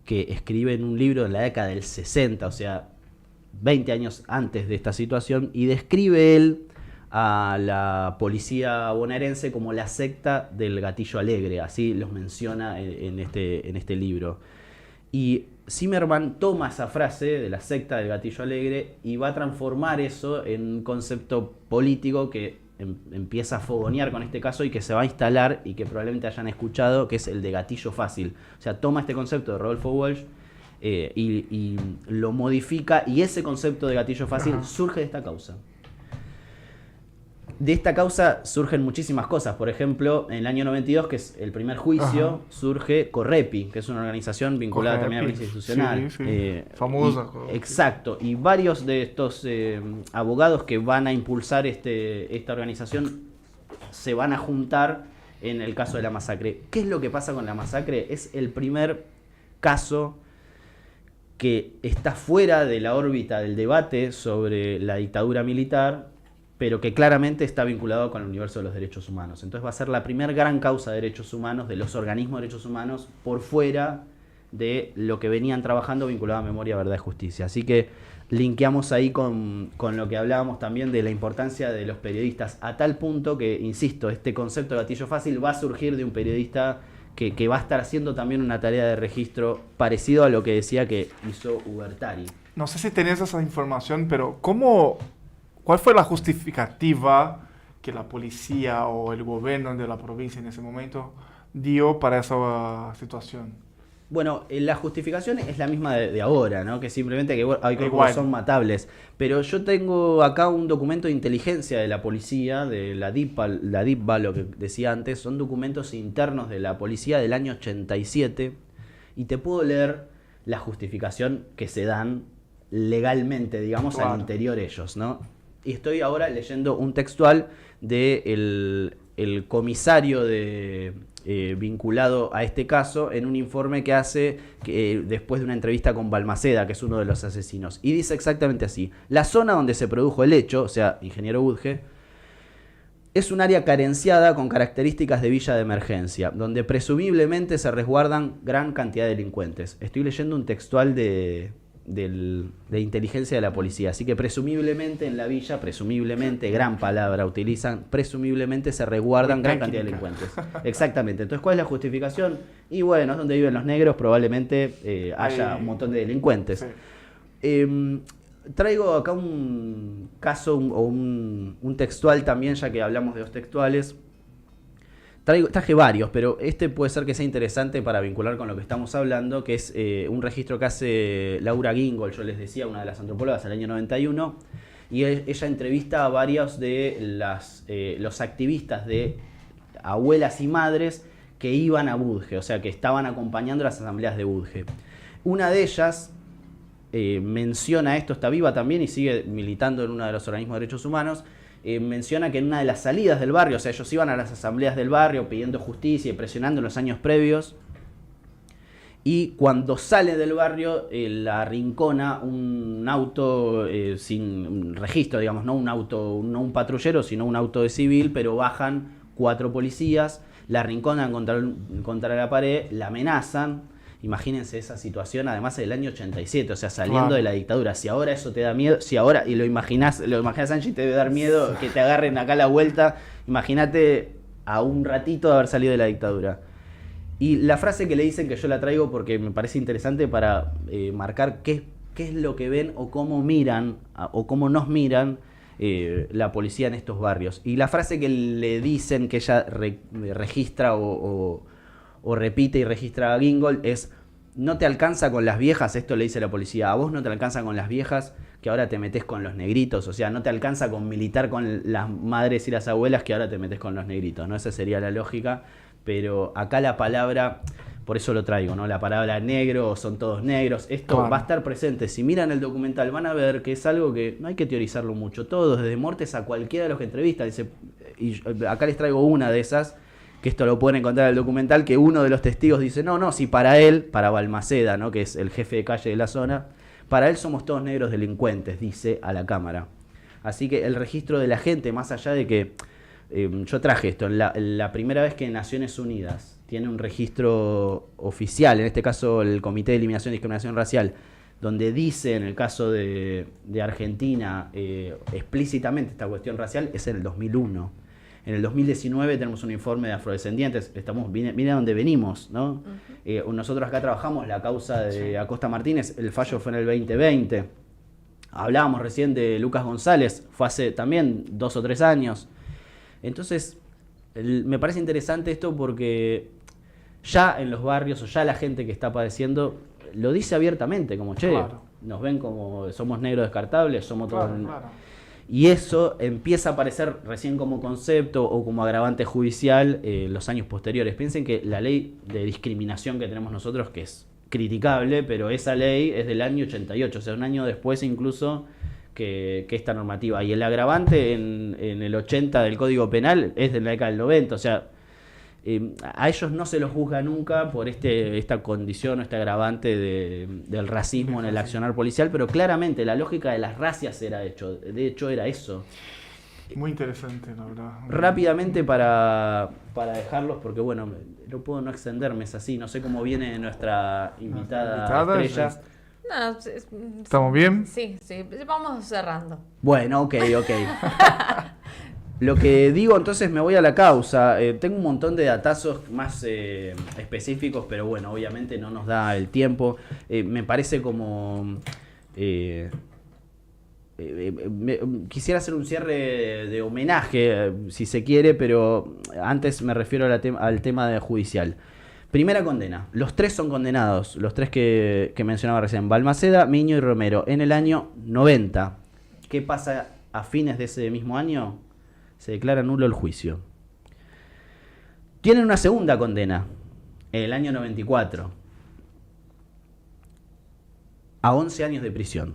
que escribe en un libro en la década del 60, o sea, 20 años antes de esta situación, y describe él a la policía bonaerense como la secta del gatillo alegre, así los menciona en este libro. Y Zimmerman toma esa frase de la secta del gatillo alegre y va a transformar eso en un concepto político que empieza a fogonear con este caso y que se va a instalar y que probablemente hayan escuchado, que es el de gatillo fácil. O sea, toma este concepto de Rodolfo Walsh y lo modifica, y ese concepto de gatillo fácil surge de esta causa. De esta causa surgen muchísimas cosas. Por ejemplo, en el año 92, que es el primer juicio, surge Correpi, que es una organización vinculada también a la violencia institucional. Famosa. Exacto. Y varios de estos abogados que van a impulsar esta organización se van a juntar en el caso de la masacre. ¿Qué es lo que pasa con la masacre? Es el primer caso que está fuera de la órbita del debate sobre la dictadura militar, pero que claramente está vinculado con el universo de los derechos humanos. Entonces va a ser la primera gran causa de derechos humanos, de los organismos de derechos humanos, por fuera de lo que venían trabajando vinculado a memoria, verdad y justicia. Así que linkeamos ahí con lo que hablábamos también de la importancia de los periodistas, a tal punto que, insisto, este concepto de gatillo fácil va a surgir de un periodista que va a estar haciendo también una tarea de registro parecido a lo que decía que hizo Ubertari. No sé si tenés esa información, pero ¿cuál fue la justificativa que la policía o el gobierno de la provincia en ese momento dio para esa situación? Bueno, la justificación es la misma de ahora, ¿no? Que simplemente que hay cosas que son matables. Pero yo tengo acá un documento de inteligencia de la policía, de la DIPA, lo que decía antes, son documentos internos de la policía del año 87, y te puedo leer la justificación que se dan legalmente, digamos, al interior ellos, ¿no? Y estoy ahora leyendo un textual de el comisario vinculado a este caso en un informe que hace después de una entrevista con Balmaceda, que es uno de los asesinos. Y dice exactamente así: la zona donde se produjo el hecho, o sea, ingeniero Budge, es un área carenciada con características de villa de emergencia, donde presumiblemente se resguardan gran cantidad de delincuentes. Estoy leyendo un textual de de inteligencia de la policía. Así que presumiblemente en la villa, presumiblemente, gran palabra utilizan, presumiblemente se resguardan gran cantidad de delincuentes. Exactamente. Entonces, ¿cuál es la justificación? Y bueno, es donde viven los negros, probablemente haya un montón de delincuentes. Sí. Traigo acá un caso o un textual también, ya que hablamos de los textuales. Traje varios, pero este puede ser que sea interesante para vincular con lo que estamos hablando, que es un registro que hace Laura Gingold, yo les decía, una de las antropólogas del año 91, y ella entrevista a varios de los activistas de abuelas y madres que iban a Budge, o sea, que estaban acompañando las asambleas de Budge. Una de ellas menciona esto, está viva también y sigue militando en uno de los organismos de derechos humanos. Menciona que en una de las salidas del barrio, o sea, ellos iban a las asambleas del barrio pidiendo justicia y presionando en los años previos, y cuando sale del barrio la arrincona un auto sin registro, digamos, no un auto, no un patrullero, sino un auto de civil, pero bajan 4 policías, la arrinconan contra la pared, la amenazan. Imagínense esa situación, además del año 87, o sea, saliendo de la dictadura. Si ahora eso te da miedo, si ahora, y lo imaginás Angie, te debe dar miedo que te agarren acá a la vuelta, imagínate a un ratito de haber salido de la dictadura. Y la frase que le dicen, que yo la traigo porque me parece interesante para marcar qué es lo que ven o cómo miran, o cómo nos miran la policía en estos barrios. Y la frase que le dicen, que ella registra o repite y registra a Gingold, es: no te alcanza con las viejas, esto le dice la policía, a vos no te alcanza con las viejas que ahora te metés con los negritos, o sea, no te alcanza con militar con las madres y las abuelas que ahora te metés con los negritos, ¿no? Esa sería la lógica, pero acá la palabra, por eso lo traigo, ¿no? La palabra negro, son todos negros, esto va a estar presente. Si miran el documental van a ver que es algo que no hay que teorizarlo mucho, todos, desde Mortes a cualquiera de los que entrevistan, dice, y acá les traigo una de esas, que esto lo pueden encontrar en el documental, que uno de los testigos dice, no, si para él, para Balmaceda, ¿no?, que es el jefe de calle de la zona, para él somos todos negros delincuentes, dice a la cámara. Así que el registro de la gente, más allá de que, yo traje esto, la primera vez que Naciones Unidas tiene un registro oficial, en este caso el Comité de Eliminación y Discriminación Racial, donde dice, en el caso de Argentina, explícitamente esta cuestión racial, es en el 2001. En el 2019 tenemos un informe de afrodescendientes, miren dónde venimos, ¿no? Nosotros acá trabajamos la causa de Acosta Martínez, el fallo fue en el 2020. Hablábamos recién de Lucas González, fue hace también 2 o 3 años. Entonces, me parece interesante esto porque ya en los barrios, o ya la gente que está padeciendo, lo dice abiertamente, como, che, nos ven como somos negros descartables, somos todos... Y eso empieza a aparecer recién como concepto o como agravante judicial en los años posteriores. Piensen que la ley de discriminación que tenemos nosotros, que es criticable, pero esa ley es del año 88, o sea, un año después incluso que esta normativa. Y el agravante en el 80 del Código Penal es de la década del 90, o sea, a ellos no se los juzga nunca por esta condición o este agravante del racismo en el accionar policial, pero claramente la lógica de las racias de hecho era eso. Muy interesante, la verdad. Rápidamente para dejarlos, porque bueno, no puedo no extenderme, es así, no sé cómo viene nuestra invitada estrella. No, ¿Estamos bien? Sí, vamos cerrando. Bueno, ok. Lo que digo, entonces me voy a la causa. Tengo un montón de datazos más específicos, pero bueno, obviamente no nos da el tiempo. Me parece como... quisiera hacer un cierre de homenaje, si se quiere, pero antes me refiero al tema de judicial. Primera condena. Los 3 son condenados, los 3 que mencionaba recién. Balmaceda, Miño y Romero, en el año 90. ¿Qué pasa a fines de ese mismo año? Se declara nulo el juicio. Tienen una segunda condena, en el año 94, a 11 años de prisión.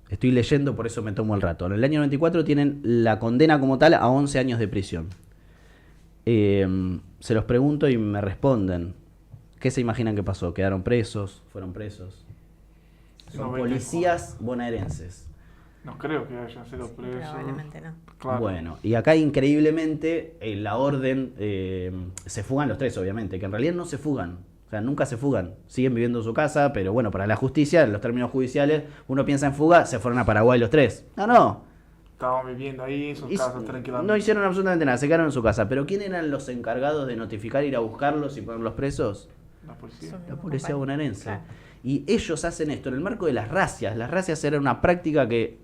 Estoy leyendo, por eso me tomo el rato. En el año 94 tienen la condena como tal a 11 años de prisión. Se los pregunto y me responden. ¿Qué se imaginan que pasó? ¿Quedaron presos? ¿Fueron presos? Son policías bonaerenses. No creo que hayan sido presos. Probablemente no. Claro. Bueno, y acá increíblemente la orden, se fugan los 3 obviamente, que en realidad no se fugan. O sea, nunca se fugan, siguen viviendo en su casa, pero bueno, para la justicia, en los términos judiciales, uno piensa en fuga, se fueron a Paraguay los 3. No. Estaban viviendo ahí en sus casas tranquilamente. No hicieron absolutamente nada, se quedaron en su casa. Pero ¿quién eran los encargados de notificar, ir a buscarlos y ponerlos presos? La policía. La policía bonaerense. Claro. Y ellos hacen esto en el marco de las racias. Las racias eran una práctica que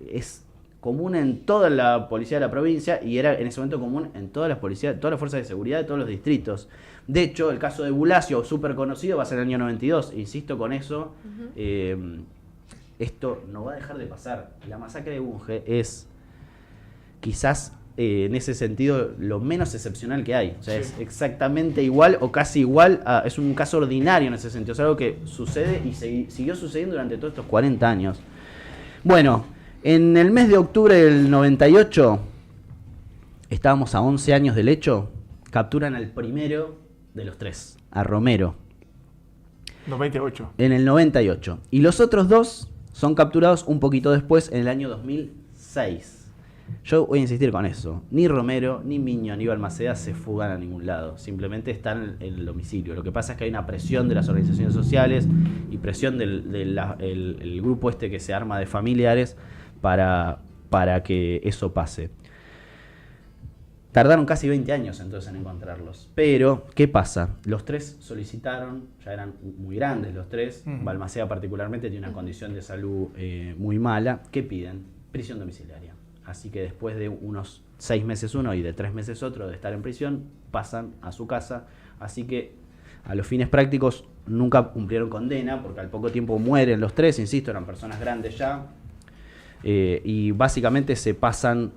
es común en toda la policía de la provincia y era en ese momento común en todas las policías, todas las fuerzas de seguridad de todos los distritos. De hecho, el caso de Bulacio, súper conocido, va a ser el año 92. Insisto con eso, esto no va a dejar de pasar. La masacre de Bunge es quizás en ese sentido lo menos excepcional que hay. O sea, es exactamente igual o casi igual, es un caso ordinario en ese sentido. Es algo que sucede y siguió sucediendo durante todos estos 40 años. Bueno, en el mes de octubre del 98, estábamos a 11 años del hecho, capturan al primero de los 3, a Romero. 98. En el 98. Y los otros 2 son capturados un poquito después, en el año 2006. Yo voy a insistir con eso. Ni Romero, ni Miño, ni Balmaceda se fugan a ningún lado. Simplemente están en el domicilio. Lo que pasa es que hay una presión de las organizaciones sociales y presión del grupo este que se arma de familiares para que eso pase. Tardaron casi 20 años entonces en encontrarlos. Pero, ¿qué pasa? Los 3 solicitaron, ya eran muy grandes los 3. Balmaceda particularmente tiene una condición de salud muy mala. ¿Qué piden? Prisión domiciliaria. Así que después de unos 6 meses uno y de 3 meses otro de estar en prisión, pasan a su casa. Así que a los fines prácticos nunca cumplieron condena, porque al poco tiempo mueren los 3, insisto, eran personas grandes ya. Y básicamente se pasan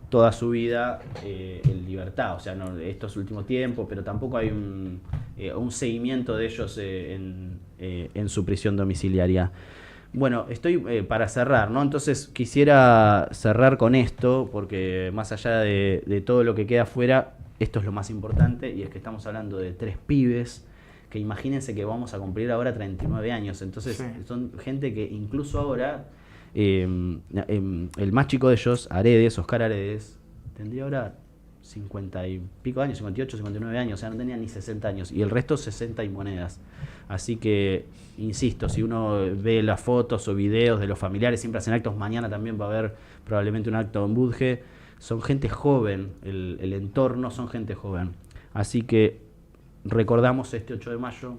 toda su vida en libertad, o sea, no estos últimos tiempos, pero tampoco hay un seguimiento de ellos en su prisión domiciliaria. Bueno, estoy para cerrar, ¿no? Entonces quisiera cerrar con esto, porque más allá de todo lo que queda afuera, esto es lo más importante, y es que estamos hablando de 3 pibes, que imagínense que vamos a cumplir ahora 39 años, entonces son gente que incluso ahora, el más chico de ellos, Aredes, Oscar Aredes, tendría ahora 50 y pico años, 58, 59 años, o sea, no tenía ni 60 años, y el resto 60 y monedas. Así que, insisto, si uno ve las fotos o videos de los familiares, siempre hacen actos, mañana también va a haber probablemente un acto en Budge, son gente joven, el entorno son gente joven. Así que recordamos este 8 de mayo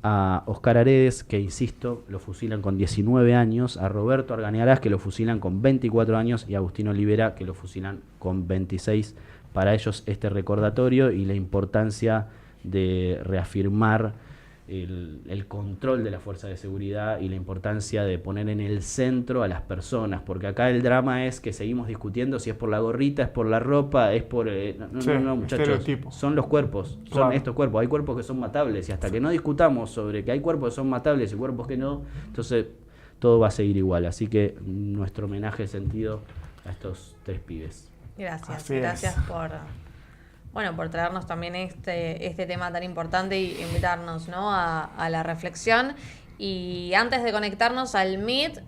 a Oscar Aredes, que insisto, lo fusilan con 19 años, a Roberto Argañarás, que lo fusilan con 24 años, y a Agustín Olivera, que lo fusilan con 26. Para ellos este recordatorio y la importancia de reafirmar el control de la fuerza de seguridad y la importancia de poner en el centro a las personas, porque acá el drama es que seguimos discutiendo si es por la gorrita, es por la ropa, es por... no, muchachos, estereotipo. son los cuerpos, son Claro. estos cuerpos, hay cuerpos que son matables, y hasta que no discutamos sobre que hay cuerpos que son matables y cuerpos que no, entonces todo va a seguir igual. Así que nuestro homenaje sentido a estos 3 pibes. Gracias, Así gracias es. por traernos también este tema tan importante y invitarnos, ¿no?, a la reflexión. Y antes de conectarnos al Meet,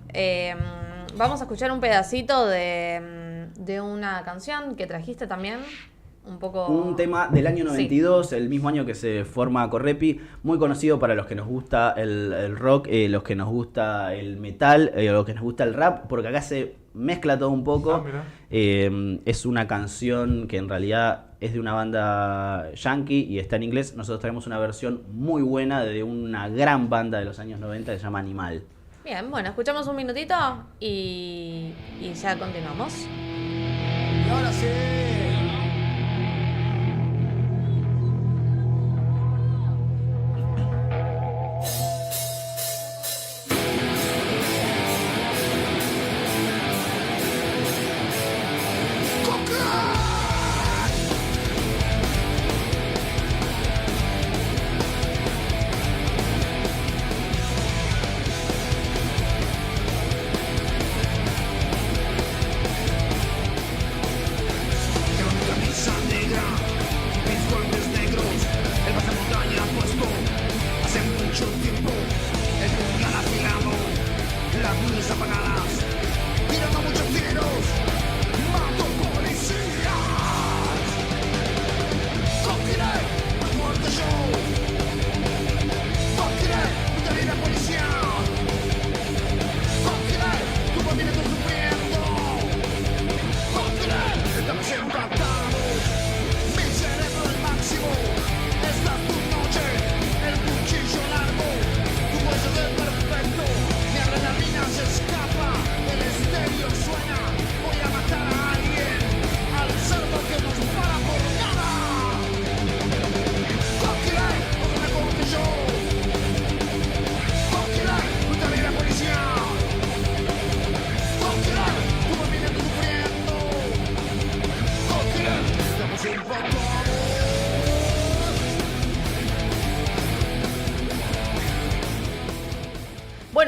vamos a escuchar un pedacito de una canción que trajiste también. Un poco... Un tema del año 92, el mismo año que se forma Correpi, muy conocido para los que nos gusta el rock, los que nos gusta el metal, los que nos gusta el rap, porque acá se mezcla todo un poco. Es una canción que en realidad es de una banda yankee y está en inglés. Nosotros traemos una versión muy buena de una gran banda de los años 90 que se llama Animal. Bien, bueno, escuchamos un minutito y ya continuamos. Y ahora sí.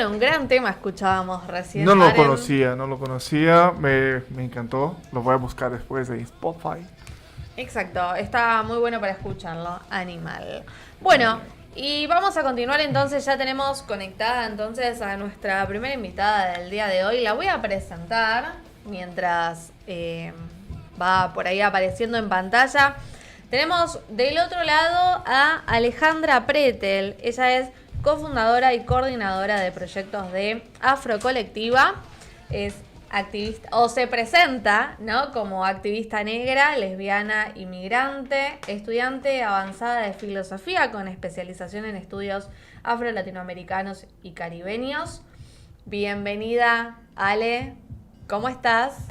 Bueno, un gran tema escuchábamos recién. No lo Maren. conocía, me encantó. Lo voy a buscar después en Spotify. Exacto, está muy bueno para escucharlo, Animal. Bueno, y vamos a continuar entonces, ya tenemos conectada entonces a nuestra primera invitada del día de hoy. La voy a presentar mientras va por ahí apareciendo en pantalla. Tenemos del otro lado a Alejandra Pretel. Ella es cofundadora y coordinadora de proyectos de Afrocolectiva. Es activista, o se presenta, ¿no?, como activista negra, lesbiana, inmigrante, estudiante avanzada de filosofía con especialización en estudios afro-latinoamericanos y caribeños. Bienvenida, Ale. ¿Cómo estás?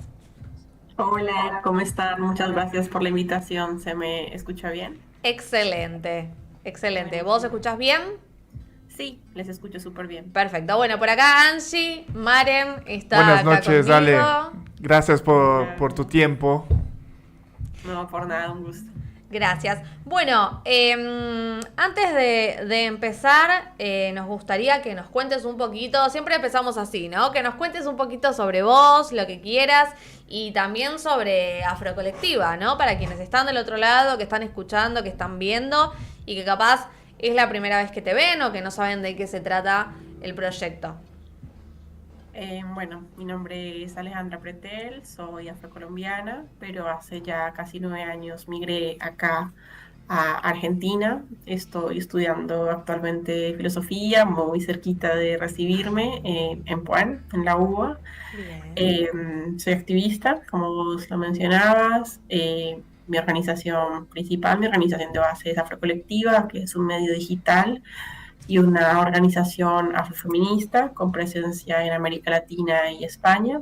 Hola, ¿cómo están? Muchas gracias por la invitación. ¿Se me escucha bien? Excelente, excelente. ¿Vos escuchás bien? Sí, les escucho súper bien. Perfecto. Bueno, por acá Angie, Maren está Buenas acá noches, conmigo. Ale. Gracias por tu tiempo. No, por nada, un gusto. Gracias. Bueno, antes de empezar, nos gustaría que nos cuentes un poquito, siempre empezamos así, ¿no? Que nos cuentes un poquito sobre vos, lo que quieras, y también sobre Afrocolectiva, ¿no? Para quienes están del otro lado, que están escuchando, que están viendo, y que capaz es la primera vez que te ven o que no saben de qué se trata el proyecto. Bueno, mi nombre es Alejandra Pretel, soy afrocolombiana, pero hace ya casi 9 años migré acá a Argentina. Estoy estudiando actualmente filosofía, muy cerquita de recibirme en Puan, en la UBA. Bien. Soy activista, como vos lo mencionabas. Mi organización principal, mi organización de base es Afrocolectiva, que es un medio digital y una organización afrofeminista con presencia en América Latina y España.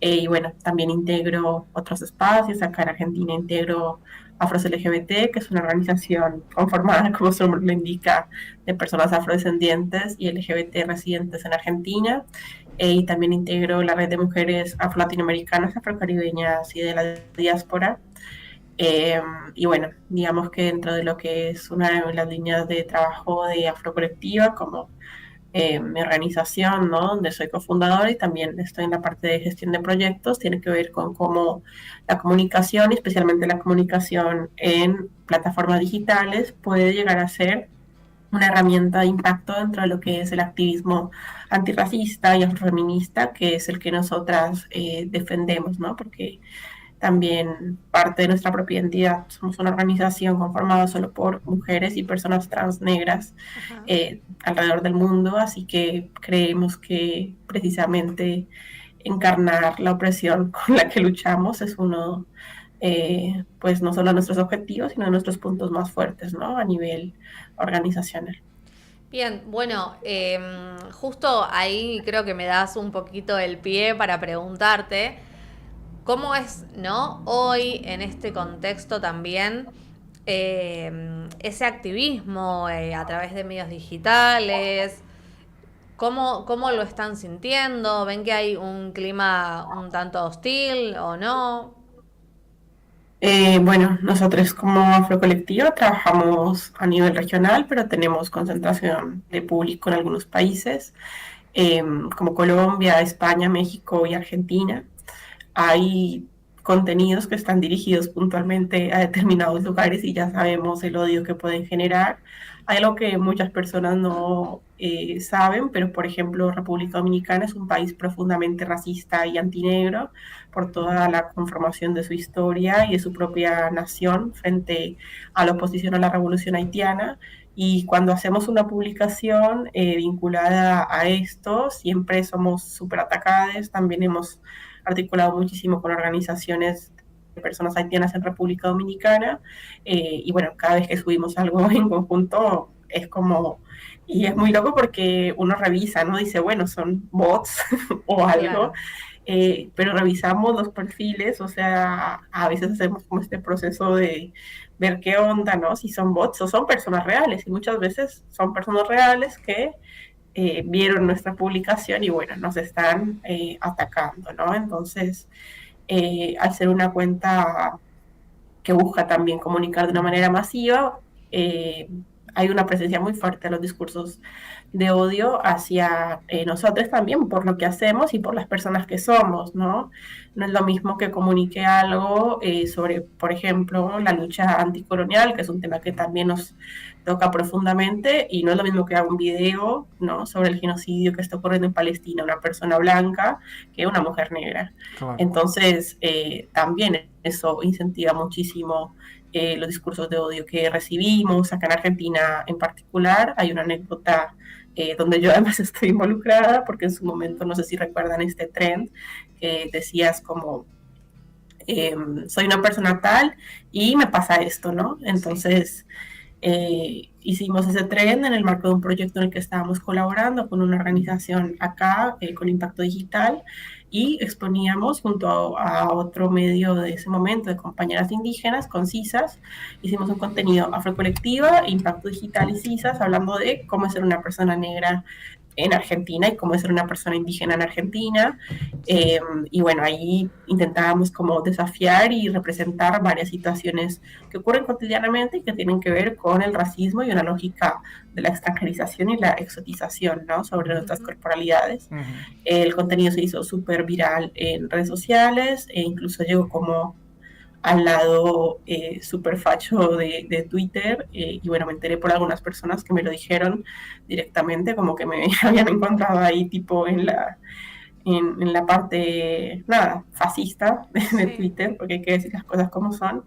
Y bueno, también integro otros espacios. Acá en Argentina integro Afros LGBT, que es una organización conformada, como su nombre lo indica, de personas afrodescendientes y LGBT residentes en Argentina. Y también integro la red de mujeres afro-latinoamericanas, afrocaribeñas y de la diáspora. Y bueno, digamos que dentro de lo que es una de las líneas de trabajo de Afrocolectiva, como mi organización, ¿no?, donde soy cofundadora y también estoy en la parte de gestión de proyectos, tiene que ver con cómo la comunicación, especialmente la comunicación en plataformas digitales, puede llegar a ser una herramienta de impacto dentro de lo que es el activismo antirracista y afrofeminista, que es el que nosotras defendemos, ¿no? Porque también parte de nuestra propia identidad. Somos una organización conformada solo por mujeres y personas trans negras alrededor del mundo, así que creemos que precisamente encarnar la opresión con la que luchamos es uno, pues no solo de nuestros objetivos, sino de nuestros puntos más fuertes, ¿no?, a nivel organizacional. Bien, bueno, justo ahí creo que me das un poquito el pie para preguntarte cómo es, ¿no?, hoy en este contexto también ese activismo a través de medios digitales. ¿Cómo lo están sintiendo? ¿Ven que hay un clima un tanto hostil o no? Bueno, nosotros como Afrocolectiva trabajamos a nivel regional, pero tenemos concentración de público en algunos países, como Colombia, España, México y Argentina. Hay contenidos que están dirigidos puntualmente a determinados lugares y ya sabemos el odio que pueden generar. Hay algo que muchas personas no saben, pero por ejemplo República Dominicana es un país profundamente racista y antinegro por toda la conformación de su historia y de su propia nación frente a la oposición a la revolución haitiana. Y cuando hacemos una publicación vinculada a esto, siempre somos súper atacadas. También hemos articulado muchísimo con organizaciones de personas haitianas en República Dominicana, y bueno, cada vez que subimos algo en conjunto es como, y es muy loco porque uno revisa, ¿no? Dice, bueno, son bots o algo, Claro. pero revisamos los perfiles, o sea, a veces hacemos como este proceso de ver qué onda, ¿no? Si son bots o son personas reales, y muchas veces son personas reales que vieron nuestra publicación y bueno, nos están atacando, ¿no? Entonces, al ser una cuenta que busca también comunicar de una manera masiva, hay una presencia muy fuerte de los discursos de odio hacia nosotros también, por lo que hacemos y por las personas que somos, ¿no? No es lo mismo que comunique algo sobre, por ejemplo, la lucha anticolonial, que es un tema que también nos toca profundamente, y no es lo mismo que haga un video, ¿no?, sobre el genocidio que está ocurriendo en Palestina, una persona blanca, que una mujer negra. Claro. Entonces, también eso incentiva muchísimo los discursos de odio que recibimos. Acá en Argentina en particular hay una anécdota donde yo además estoy involucrada, porque en su momento, no sé si recuerdan este trend, decías como, soy una persona tal y me pasa esto, ¿no? Entonces, hicimos ese trend en el marco de un proyecto en el que estábamos colaborando con una organización acá, con Impacto Digital, y exponíamos junto a otro medio de ese momento, de compañeras indígenas, con CISAS, hicimos un contenido afrocolectiva, Impacto Digital y CISAS, hablando de cómo ser una persona negra en Argentina y cómo ser una persona indígena en Argentina. Y bueno, ahí intentábamos como desafiar y representar varias situaciones que ocurren cotidianamente y que tienen que ver con el racismo y una lógica de la extranjerización y la exotización, ¿no?, sobre nuestras corporalidades. El contenido se hizo súper viral en redes sociales e incluso llegó como al lado súper facho de Twitter, y bueno, me enteré por algunas personas que me lo dijeron directamente, como que me habían encontrado ahí tipo en la parte, nada, fascista de Twitter, porque hay que decir las cosas como son.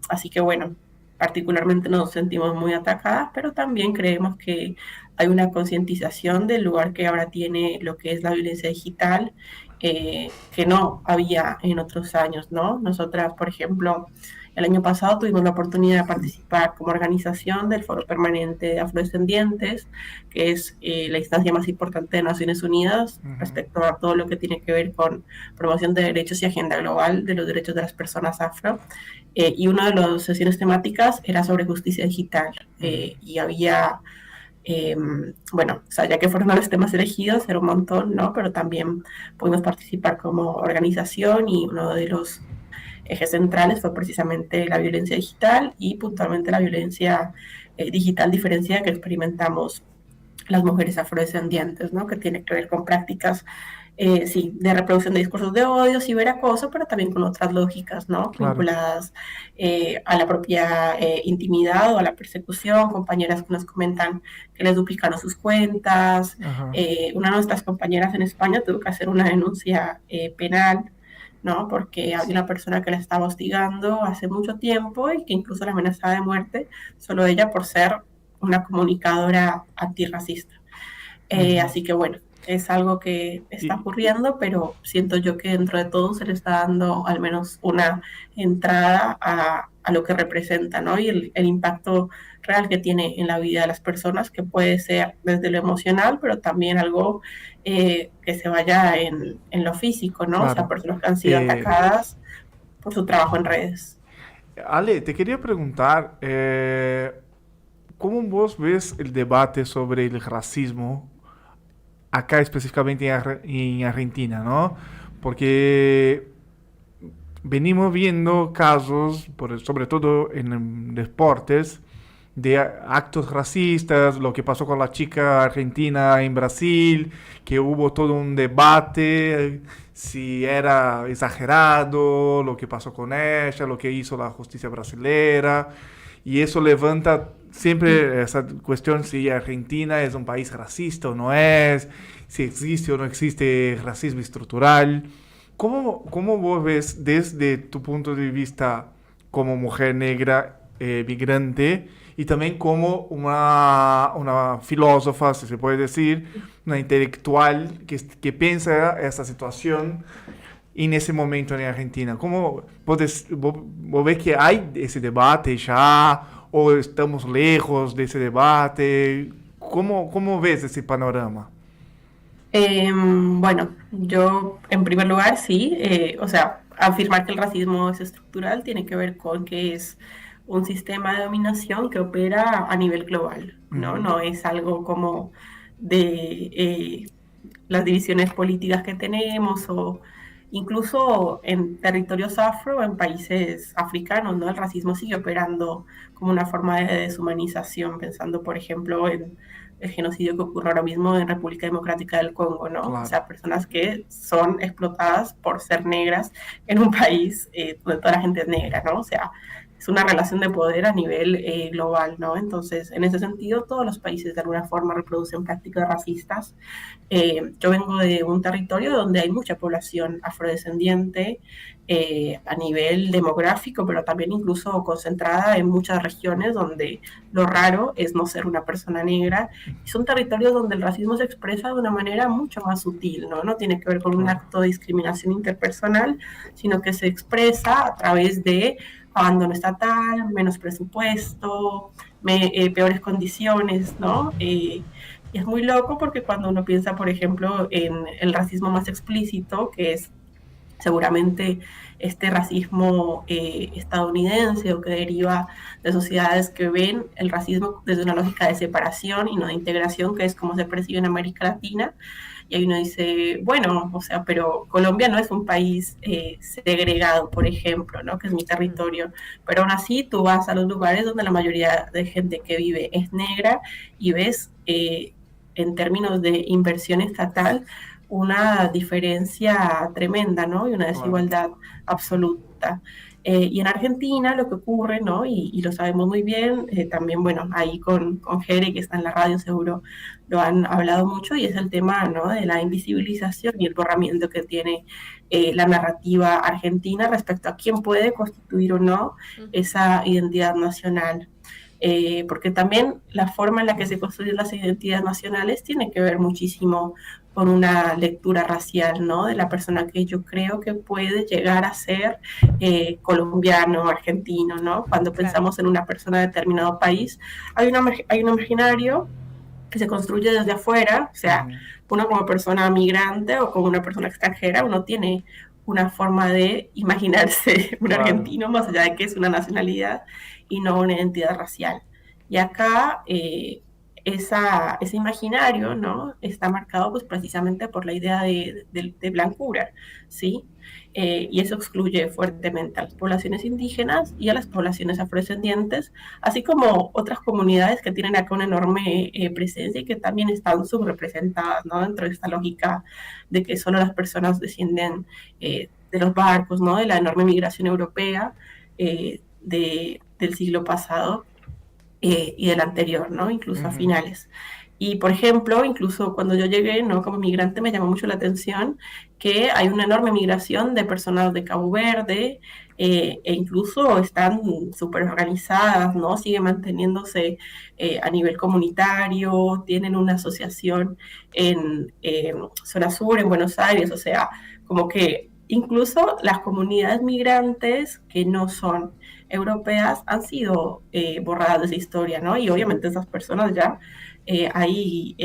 Así que bueno, particularmente nos sentimos muy atacadas, pero también creemos que hay una concientización del lugar que ahora tiene lo que es la violencia digital, que no había en otros años, ¿no? Nosotras, por ejemplo, el año pasado tuvimos la oportunidad de participar como organización del Foro Permanente de Afrodescendientes, que es la instancia más importante de Naciones Unidas respecto a todo lo que tiene que ver con promoción de derechos y agenda global de los derechos de las personas afro. Y una de las sesiones temáticas era sobre justicia digital. Y había, bueno, o sea, ya que fueron los temas elegidos, era un montón, ¿no? Pero también pudimos participar como organización, y uno de los ejes centrales fue precisamente la violencia digital, y puntualmente la violencia digital diferenciada que experimentamos las mujeres afrodescendientes, ¿no?, que tiene que ver con prácticas, sí, de reproducción de discursos de odio, ciberacoso, pero también con otras lógicas, ¿no?, Claro, vinculadas a la propia intimidad o a la persecución. Compañeras que nos comentan que les duplicaron sus cuentas. ajá, Una de nuestras compañeras en España tuvo que hacer una denuncia penal, ¿no?, porque había una persona que la estaba hostigando hace mucho tiempo y que incluso la amenazaba de muerte, solo ella por ser una comunicadora antirracista. Así que bueno, es algo que está Y- ocurriendo, pero siento yo que dentro de todo se le está dando al menos una entrada a lo que representa, ¿no?, y el impacto real que tiene en la vida de las personas, que puede ser desde lo emocional, pero también algo que se vaya en lo físico, ¿no? O sea, claro. personas que han sido Eh, atacadas por su trabajo en redes. Ale, te quería preguntar, ¿cómo vos ves el debate sobre el racismo acá específicamente en Argentina, ¿no? Porque venimos viendo casos, sobre todo en deportes, de actos racistas, lo que pasó con la chica argentina en Brasil, que hubo todo un debate si era exagerado lo que pasó con ella, lo que hizo la justicia brasilera, y eso levanta siempre esa cuestión si Argentina es un país racista o no es, si existe o no existe racismo estructural. ¿Cómo vos ves desde tu punto de vista como mujer negra migrante y también como una filósofa, si se puede decir, una intelectual que piensa esa situación en ese momento en Argentina? ¿Cómo vos ves que hay ese debate ya o estamos lejos de ese debate? ¿Cómo ves ese panorama? Bueno, yo en primer lugar sí, o sea, afirmar que el racismo es estructural tiene que ver con que es un sistema de dominación que opera a nivel global, ¿no? Ujú. No es algo como de las divisiones políticas que tenemos o incluso en territorios afro, en países africanos, ¿no? El racismo sigue operando como una forma de deshumanización, pensando, por ejemplo, en el genocidio que ocurre ahora mismo en República Democrática del Congo, ¿no? Claro. O sea, personas que son explotadas por ser negras en un país donde toda la gente es negra, ¿no? O sea, es una relación de poder a nivel global, ¿no? Entonces, en ese sentido, todos los países de alguna forma reproducen prácticas racistas. Yo vengo de un territorio donde hay mucha población afrodescendiente a nivel demográfico, pero también incluso concentrada en muchas regiones donde lo raro es no ser una persona negra. Y son territorios donde el racismo se expresa de una manera mucho más sutil, ¿no? No tiene que ver con un acto de discriminación interpersonal, sino que se expresa a través de abandono estatal, menos presupuesto, peores condiciones, ¿no? Y es muy loco porque cuando uno piensa, por ejemplo, en el racismo más explícito, que es seguramente este racismo estadounidense o que deriva de sociedades que ven el racismo desde una lógica de separación y no de integración, que es como se percibe en América Latina. Y ahí uno dice, bueno, o sea, pero Colombia no es un país segregado, por ejemplo, ¿no? Que es mi territorio. Pero aún así tú vas a los lugares donde la mayoría de gente que vive es negra y ves, en términos de inversión estatal, una diferencia tremenda, ¿no? Y una desigualdad absoluta. Y en Argentina lo que ocurre, ¿no? Y lo sabemos muy bien, también, bueno, ahí con Jere, que está en la radio, seguro lo han hablado mucho, y es el tema, ¿no? De la invisibilización y el borramiento que tiene la narrativa argentina respecto a quién puede constituir o no esa identidad nacional. Porque también la forma en la que se construyen las identidades nacionales tiene que ver muchísimo con una lectura racial, ¿no? De la persona que yo creo que puede llegar a ser colombiano, argentino, ¿no? Cuando pensamos en una persona de determinado país, hay un imaginario que se construye desde afuera, o sea, uno como persona migrante o como una persona extranjera, uno tiene una forma de imaginarse un argentino, más allá de que es una nacionalidad y no una identidad racial. Y acá ese imaginario, ¿no? Está marcado pues precisamente por la idea de blancura, ¿sí? Y eso excluye fuertemente a las poblaciones indígenas y a las poblaciones afrodescendientes, así como otras comunidades que tienen acá una enorme presencia y que también están subrepresentadas, ¿no? Dentro de esta lógica de que solo las personas descienden de los barcos, ¿no? De la enorme migración europea del siglo pasado y del anterior, ¿no? Incluso a finales. Y, por ejemplo, incluso cuando yo llegué, ¿no? Como migrante, me llamó mucho la atención que hay una enorme migración de personas de Cabo Verde e incluso están súper organizadas, ¿no? Sigue manteniéndose a nivel comunitario, tienen una asociación en Zona Sur, en Buenos Aires, o sea, como que incluso las comunidades migrantes que no son europeas han sido borradas de esa historia, ¿no? Y obviamente esas personas ya hay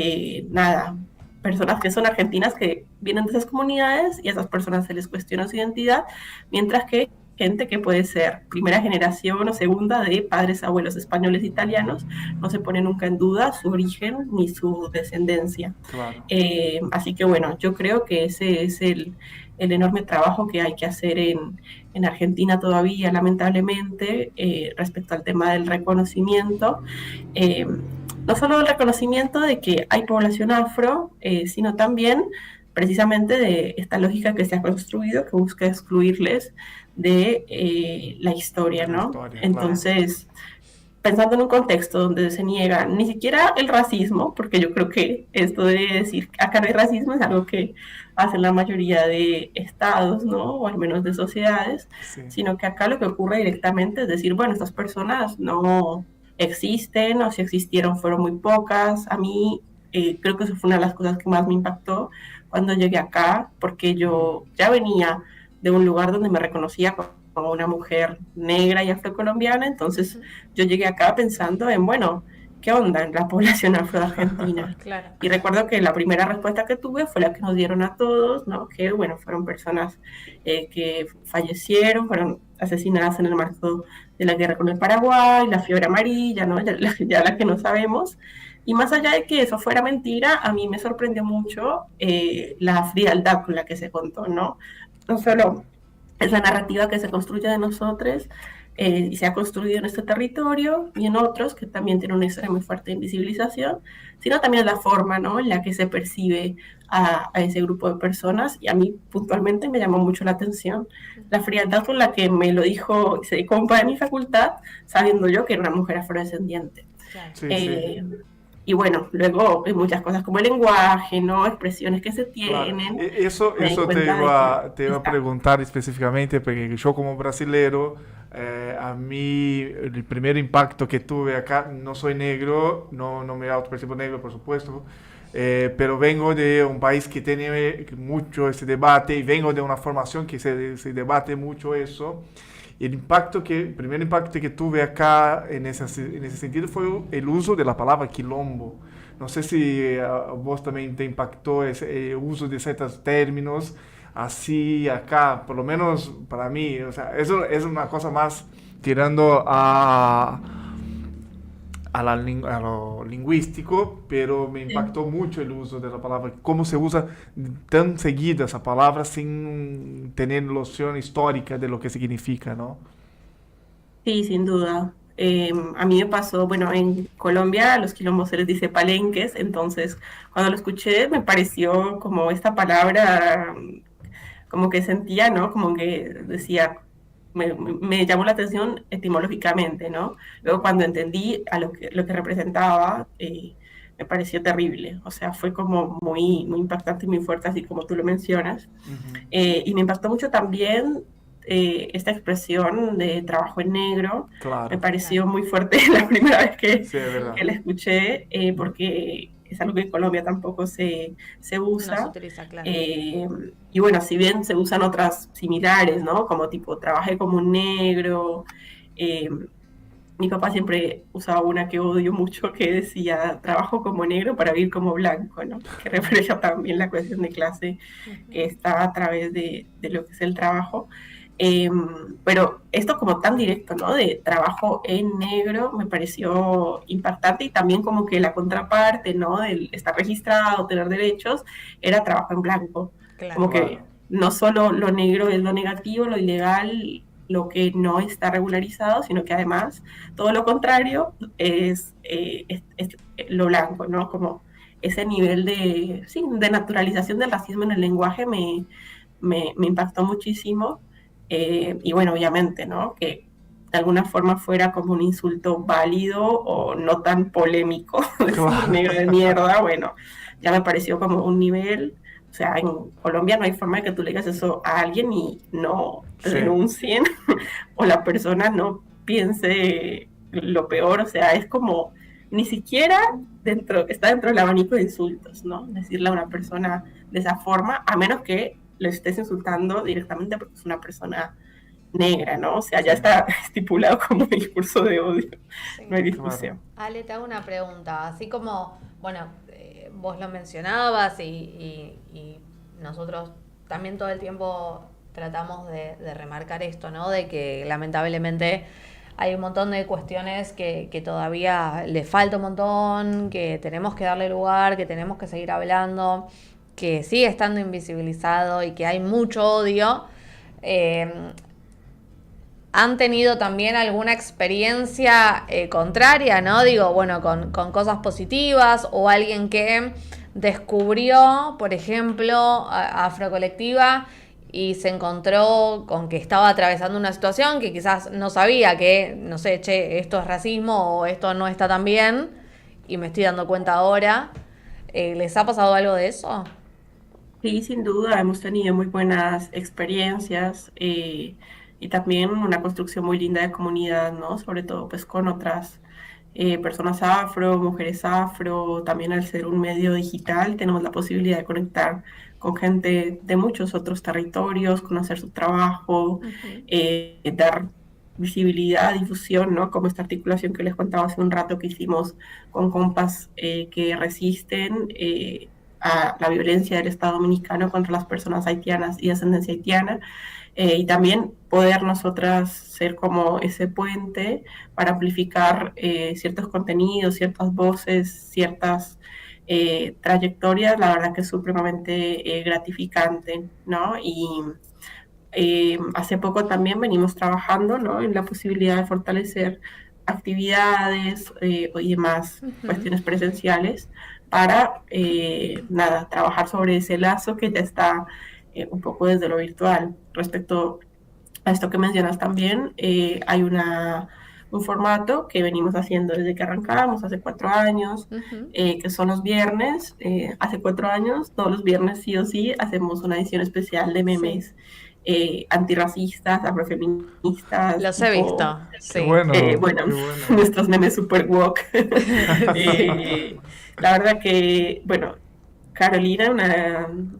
personas que son argentinas que vienen de esas comunidades y a esas personas se les cuestiona su identidad, mientras que gente que puede ser primera generación o segunda de padres, abuelos españoles, italianos, no se pone nunca en duda su origen ni su descendencia. Claro. Así que bueno, yo creo que ese es el enorme trabajo que hay que hacer en Argentina todavía, lamentablemente, respecto al tema del reconocimiento. No solo el reconocimiento de que hay población afro, sino también precisamente de esta lógica que se ha construido que busca excluirles de la historia, ¿no? Entonces, pensando en un contexto donde se niega ni siquiera el racismo, porque yo creo que esto de decir acá no hay racismo es algo que hacen la mayoría de estados, ¿no? O al menos de sociedades, sino que acá lo que ocurre directamente es decir, bueno, estas personas no existen, o si existieron fueron muy pocas. A mí creo que eso fue una de las cosas que más me impactó cuando llegué acá, porque yo ya venía de un lugar donde me reconocía como una mujer negra y afrocolombiana, entonces yo llegué acá pensando en, bueno, ¿qué onda en la población afroargentina? Claro. Y recuerdo que la primera respuesta que tuve fue la que nos dieron a todos, ¿no? Que, bueno, fueron personas que fallecieron, fueron asesinadas en el marco de la guerra con el Paraguay, la fiebre amarilla, ¿no? Ya la que no sabemos. Y más allá de que eso fuera mentira, a mí me sorprendió mucho la frialdad con la que se contó, ¿no? no solo es la narrativa que se construye de nosotros y se ha construido en este territorio y en otros que también tienen una historia muy fuerte de invisibilización, sino también la forma, ¿no?, en la que se percibe a ese grupo de personas. Y a mí puntualmente me llamó mucho la atención la frialdad con la que me lo dijo y se dijo un padre de mi facultad, sabiendo yo que era una mujer afrodescendiente. Claro. Sí, Eh, y bueno, luego hay muchas cosas como el lenguaje, ¿no?, expresiones que se claro. tienen. Eso, Me di eso cuenta de te que iba a está. preguntar específicamente, porque yo como brasilero, a mí el primer impacto que tuve acá, no soy negro, no me autopercibo negro, por supuesto, pero vengo de un país que tiene mucho ese debate y vengo de una formación que se debate mucho eso. Y el primer impacto que tuve acá en ese sentido fue el uso de la palabra quilombo. No sé si a vos también te impactó ese uso de ciertos términos así acá, por lo menos para mí. O sea, eso es una cosa más tirando a lo lingüístico, pero me impactó mucho el uso de la palabra, cómo se usa tan seguida esa palabra sin tener noción histórica de lo que significa, ¿no? Sí, sin duda. A mí me pasó, bueno, en Colombia a los quilombos se les dice palenques, entonces cuando lo escuché me pareció como esta palabra, como que sentía, ¿no? Como que decía, me llamó la atención etimológicamente, ¿no? Luego cuando entendí a lo que representaba, me pareció terrible. O sea, fue como muy, muy impactante y muy fuerte, así como tú lo mencionas. Ujú. Y me impactó mucho también esta expresión de trabajo en negro. Me Claro, pareció muy fuerte la primera vez sí, es que verdad. la escuché, porque es algo que en Colombia tampoco se No se usa. utiliza, claro. Eh, y bueno, si bien se usan otras similares, ¿no? Como tipo, trabajé como un negro. eh, Mi papá siempre usaba una que odio mucho que decía, trabajo como negro para vivir como blanco, ¿no? Que refleja también la cuestión de clase que está a través de lo que es el trabajo. Eh, pero esto como tan directo, ¿no? De trabajo en negro me pareció impactante, y también como que la contraparte, ¿no? Del estar registrado, tener derechos, era trabajo en blanco. Claro. Como que Claro, no solo lo negro es lo negativo, lo ilegal, lo que no está regularizado, sino que además todo lo contrario es lo blanco, ¿no? Como ese nivel de, sí, de naturalización del racismo en el lenguaje me impactó muchísimo. Y bueno, obviamente, ¿no? Que de alguna forma fuera como un insulto válido o no tan polémico, decir claro. negro de mierda, bueno, ya me pareció como un nivel. O sea, en Colombia no hay forma de que tú le digas eso a alguien y no te Sí, denuncien o la persona no piense lo peor. O sea, es como ni siquiera está dentro del abanico de insultos, ¿no? Decirle a una persona de esa forma, a menos que lo estés insultando directamente porque es una persona negra, ¿no? O sea, ya sí, está estipulado como discurso de odio, no hay Sí. claro. discusión. Ale, te hago una pregunta. Así como, bueno, vos lo mencionabas y nosotros también todo el tiempo tratamos de remarcar esto, ¿no? De que lamentablemente hay un montón de cuestiones que todavía le falta un montón, que tenemos que darle lugar, que tenemos que seguir hablando, que sigue estando invisibilizado y que hay mucho odio. Eh, ¿Han tenido también alguna experiencia contraria, ¿no? Digo, bueno, con cosas positivas o alguien que descubrió, por ejemplo, Afrocolectiva y se encontró con que estaba atravesando una situación que quizás no sabía que, no sé, che, esto es racismo o esto no está tan bien y me estoy dando cuenta ahora? ¿Les ha pasado algo de eso? Sí, sin duda, hemos tenido muy buenas experiencias, y también una construcción muy linda de comunidad, ¿no? Sobre todo pues con otras personas afro, mujeres afro. También al ser un medio digital tenemos la posibilidad de conectar con gente de muchos otros territorios, conocer su trabajo, Ujú. dar visibilidad, difusión, ¿no? Como esta articulación que les contaba hace un rato que hicimos con compas que resisten a la violencia del Estado Dominicano contra las personas haitianas y de ascendencia haitiana. Y también poder nosotras ser como ese puente para amplificar ciertos contenidos, ciertas voces, ciertas trayectorias, la verdad que es supremamente gratificante, ¿no? Y hace poco también venimos trabajando, ¿no?, en la posibilidad de fortalecer actividades y demás cuestiones presenciales para, nada, trabajar sobre ese lazo que ya está un poco desde lo virtual. Respecto a esto que mencionas también, hay un formato que venimos haciendo desde que arrancamos hace 4 años, que son los viernes. Hace 4 años, todos los viernes sí o sí, hacemos una edición especial de memes antirracistas, afrofeministas. Los he visto, sí. Qué bueno, Bueno, qué bueno. nuestros memes super woke. La verdad que, bueno, Carolina,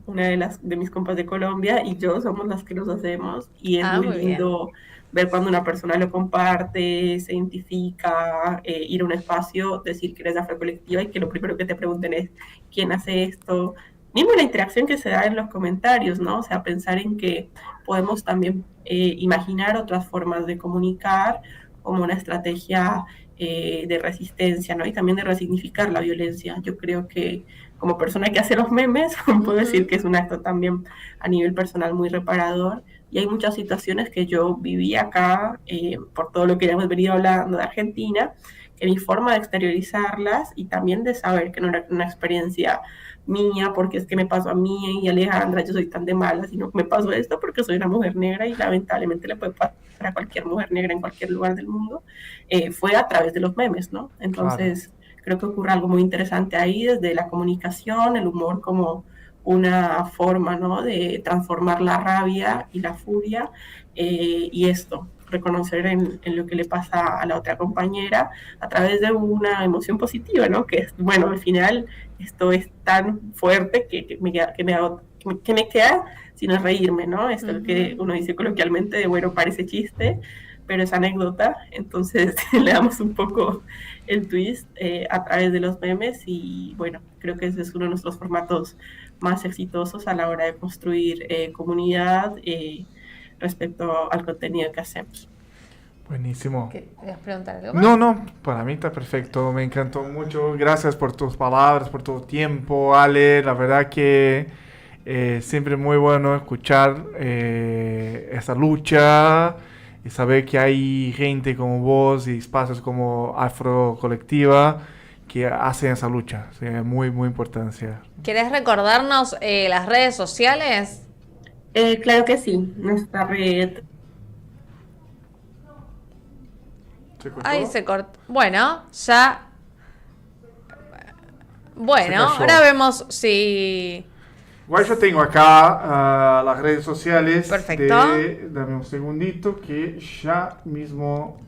una de mis compas de Colombia, y yo somos las que los hacemos, y es muy muy lindo ver cuando una persona lo comparte, se identifica, ir a un espacio, decir que eres de Afrocolectiva y que lo primero que te pregunten es ¿quién hace esto? Mismo la interacción que se da en los comentarios, ¿no? O sea, pensar en que podemos también imaginar otras formas de comunicar como una estrategia de resistencia, ¿no? Y también de resignificar la violencia. Yo creo que como persona que hace los memes, puedo decir que es un acto también a nivel personal muy reparador. Y hay muchas situaciones que yo viví acá, por todo lo que ya hemos venido hablando de Argentina, que mi forma de exteriorizarlas y también de saber que no era una experiencia mía, porque es que me pasó a mí y Alejandra, yo soy tan de mala, sino que me pasó esto porque soy una mujer negra y lamentablemente le puede pasar a cualquier mujer negra en cualquier lugar del mundo, fue a través de los memes, ¿no? Entonces, creo que ocurre algo muy interesante ahí, desde la comunicación, el humor como una forma, ¿no?, de transformar la rabia y la furia, y esto, reconocer en lo que le pasa a la otra compañera a través de una emoción positiva, ¿no? Que es, bueno, al final esto es tan fuerte que me queda sino reírme, ¿no? Esto que uno dice coloquialmente de, bueno, parece chiste, pero es anécdota, entonces le damos un poco el twist a través de los memes y bueno, creo que ese es uno de nuestros formatos más exitosos a la hora de construir comunidad respecto al contenido que hacemos. Buenísimo. ¿Querías preguntar algo más? No, para mí está perfecto, me encantó mucho. Gracias por tus palabras, por tu tiempo, Ale. La verdad que siempre muy bueno escuchar esa lucha y saber que hay gente como vos y espacios como Afrocolectiva que hacen esa lucha. O sea, muy importante. ¿Querés recordarnos las redes sociales? Claro que sí, nuestra red. Ahí se cortó. Bueno, ya. Bueno, cayó. ahora vemos si. Igual yo tengo acá las redes sociales. Perfecto. Dame un segundito que ya mismo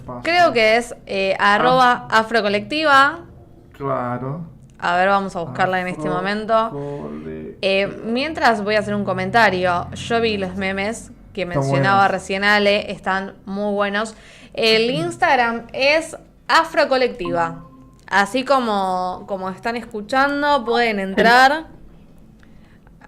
paso. Creo que es @afrocolectiva. Claro. A ver, vamos a buscarla en este momento. Mientras voy a hacer un comentario. Yo vi los memes que mencionaba buenos. recién Ale, están muy buenos. El Instagram es Afrocolectiva. Así como están escuchando, pueden entrar.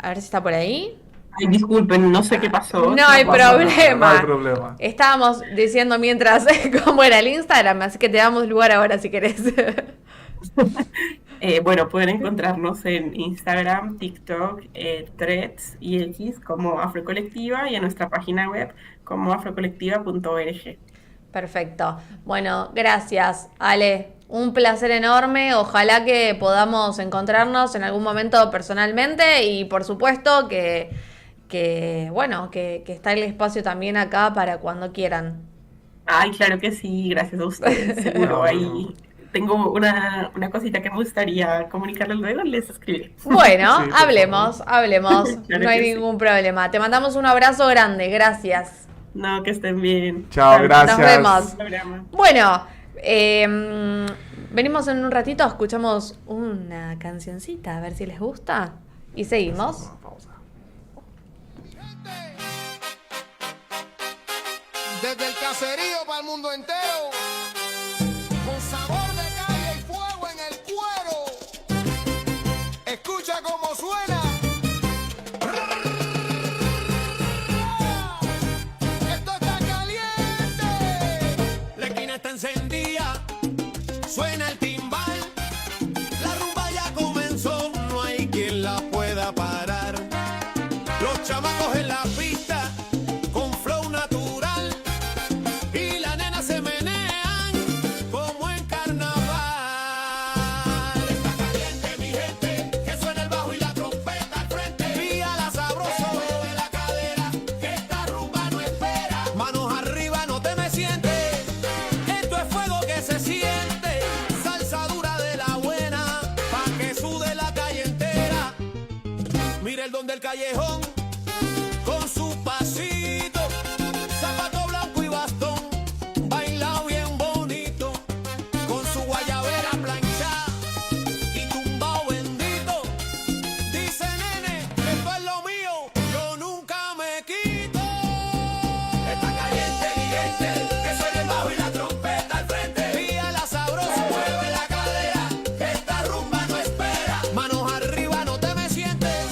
A ver si está por ahí. Ay, disculpen, no sé qué pasó. No hay pasa nada, problema. no hay problema. Estábamos diciendo mientras cómo era el Instagram, así que te damos lugar ahora si querés. Bueno, pueden encontrarnos en Instagram, TikTok, Threads y X como Afrocolectiva y en nuestra página web como afrocolectiva.org. Perfecto. Bueno, gracias, Ale. Un placer enorme. Ojalá que podamos encontrarnos en algún momento personalmente y por supuesto que está el espacio también acá para cuando quieran. Ay, claro que sí, gracias a ustedes. Seguro ahí tengo una cosita que me gustaría comunicarles luego, les escribiré. Bueno, Sí, por hablemos. Claro No hay que sí. ningún problema. Te mandamos un abrazo grande. Gracias. No, que estén bien. Chao, gracias. Nos vemos. Programa. Bueno, venimos en un ratito, escuchamos una cancioncita, a ver si les gusta. Y seguimos. Pausa. Desde el caserío para el mundo entero, con sabor de calle y fuego en el cuero. Escucha cómo suena. Esto está caliente. La esquina está encendida, suena el timbal, la rumba ya comenzó. chamacos en la pista con flow natural y las nenas se menean como en carnaval. Está caliente mi gente, que suena el bajo y la trompeta al frente. Píala sabroso, mueve la cadera, que esta rumba no espera. Manos arriba, no te me sientes, esto es fuego que se siente. Salsa dura de la buena, pa' que sude la calle entera. Mira el don del callejón con su pasito, zapato blanco y bastón, baila bien bonito, con su guayabera planchada y tumbao bendito. Dice nene, esto es lo mío, yo nunca me quito. Está caliente mi gente, que suena el bajo y la trompeta al frente. Píala sabroso, mueve la cadera, que esta rumba no espera. Manos arriba, no te me sientes,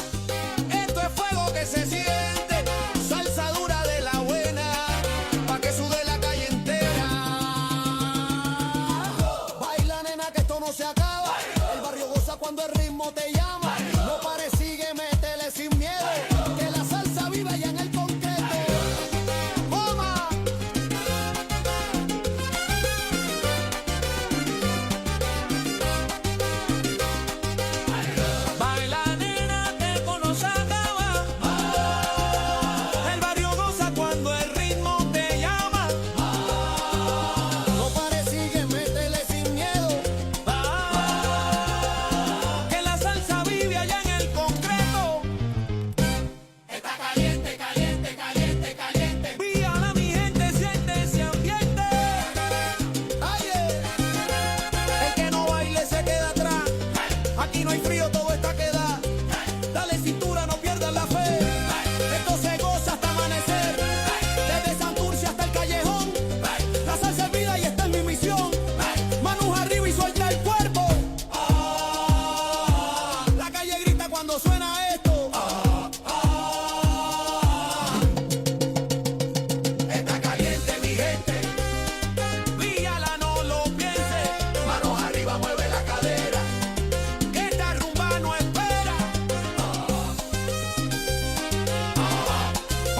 esto es fuego que se siente. Salsa dura de la buena, pa' que sude la calle entera. Baila nena que esto no se acaba, el barrio goza cuando el ritmo te llama. No pares, sigue, métele sin miedo, que la salsa vive allá en el concreto. ¡Toma! Baila nena que esto no se acaba, el barrio goza cuando el ritmo te llama. No pares, sigue, métele sin miedo, que la salsa vive allá en el concreto. Está caliente, caliente, caliente, caliente. Víala mi gente, siente ese ambiente. Ay, el que no baile se queda atrás. Aquí no hay frío, todo está queda. Dale cintura, no pierdas la fe. Esto se goza hasta amanecer. Desde Santurce hasta el callejón. La salsa es vida y esta es mi misión. Manos arriba y suelta el cuerpo. La calle grita cuando suena esto. Está caliente mi gente, Víala, no lo piense. Manos arriba, mueve la cadera, que esta rumba no espera.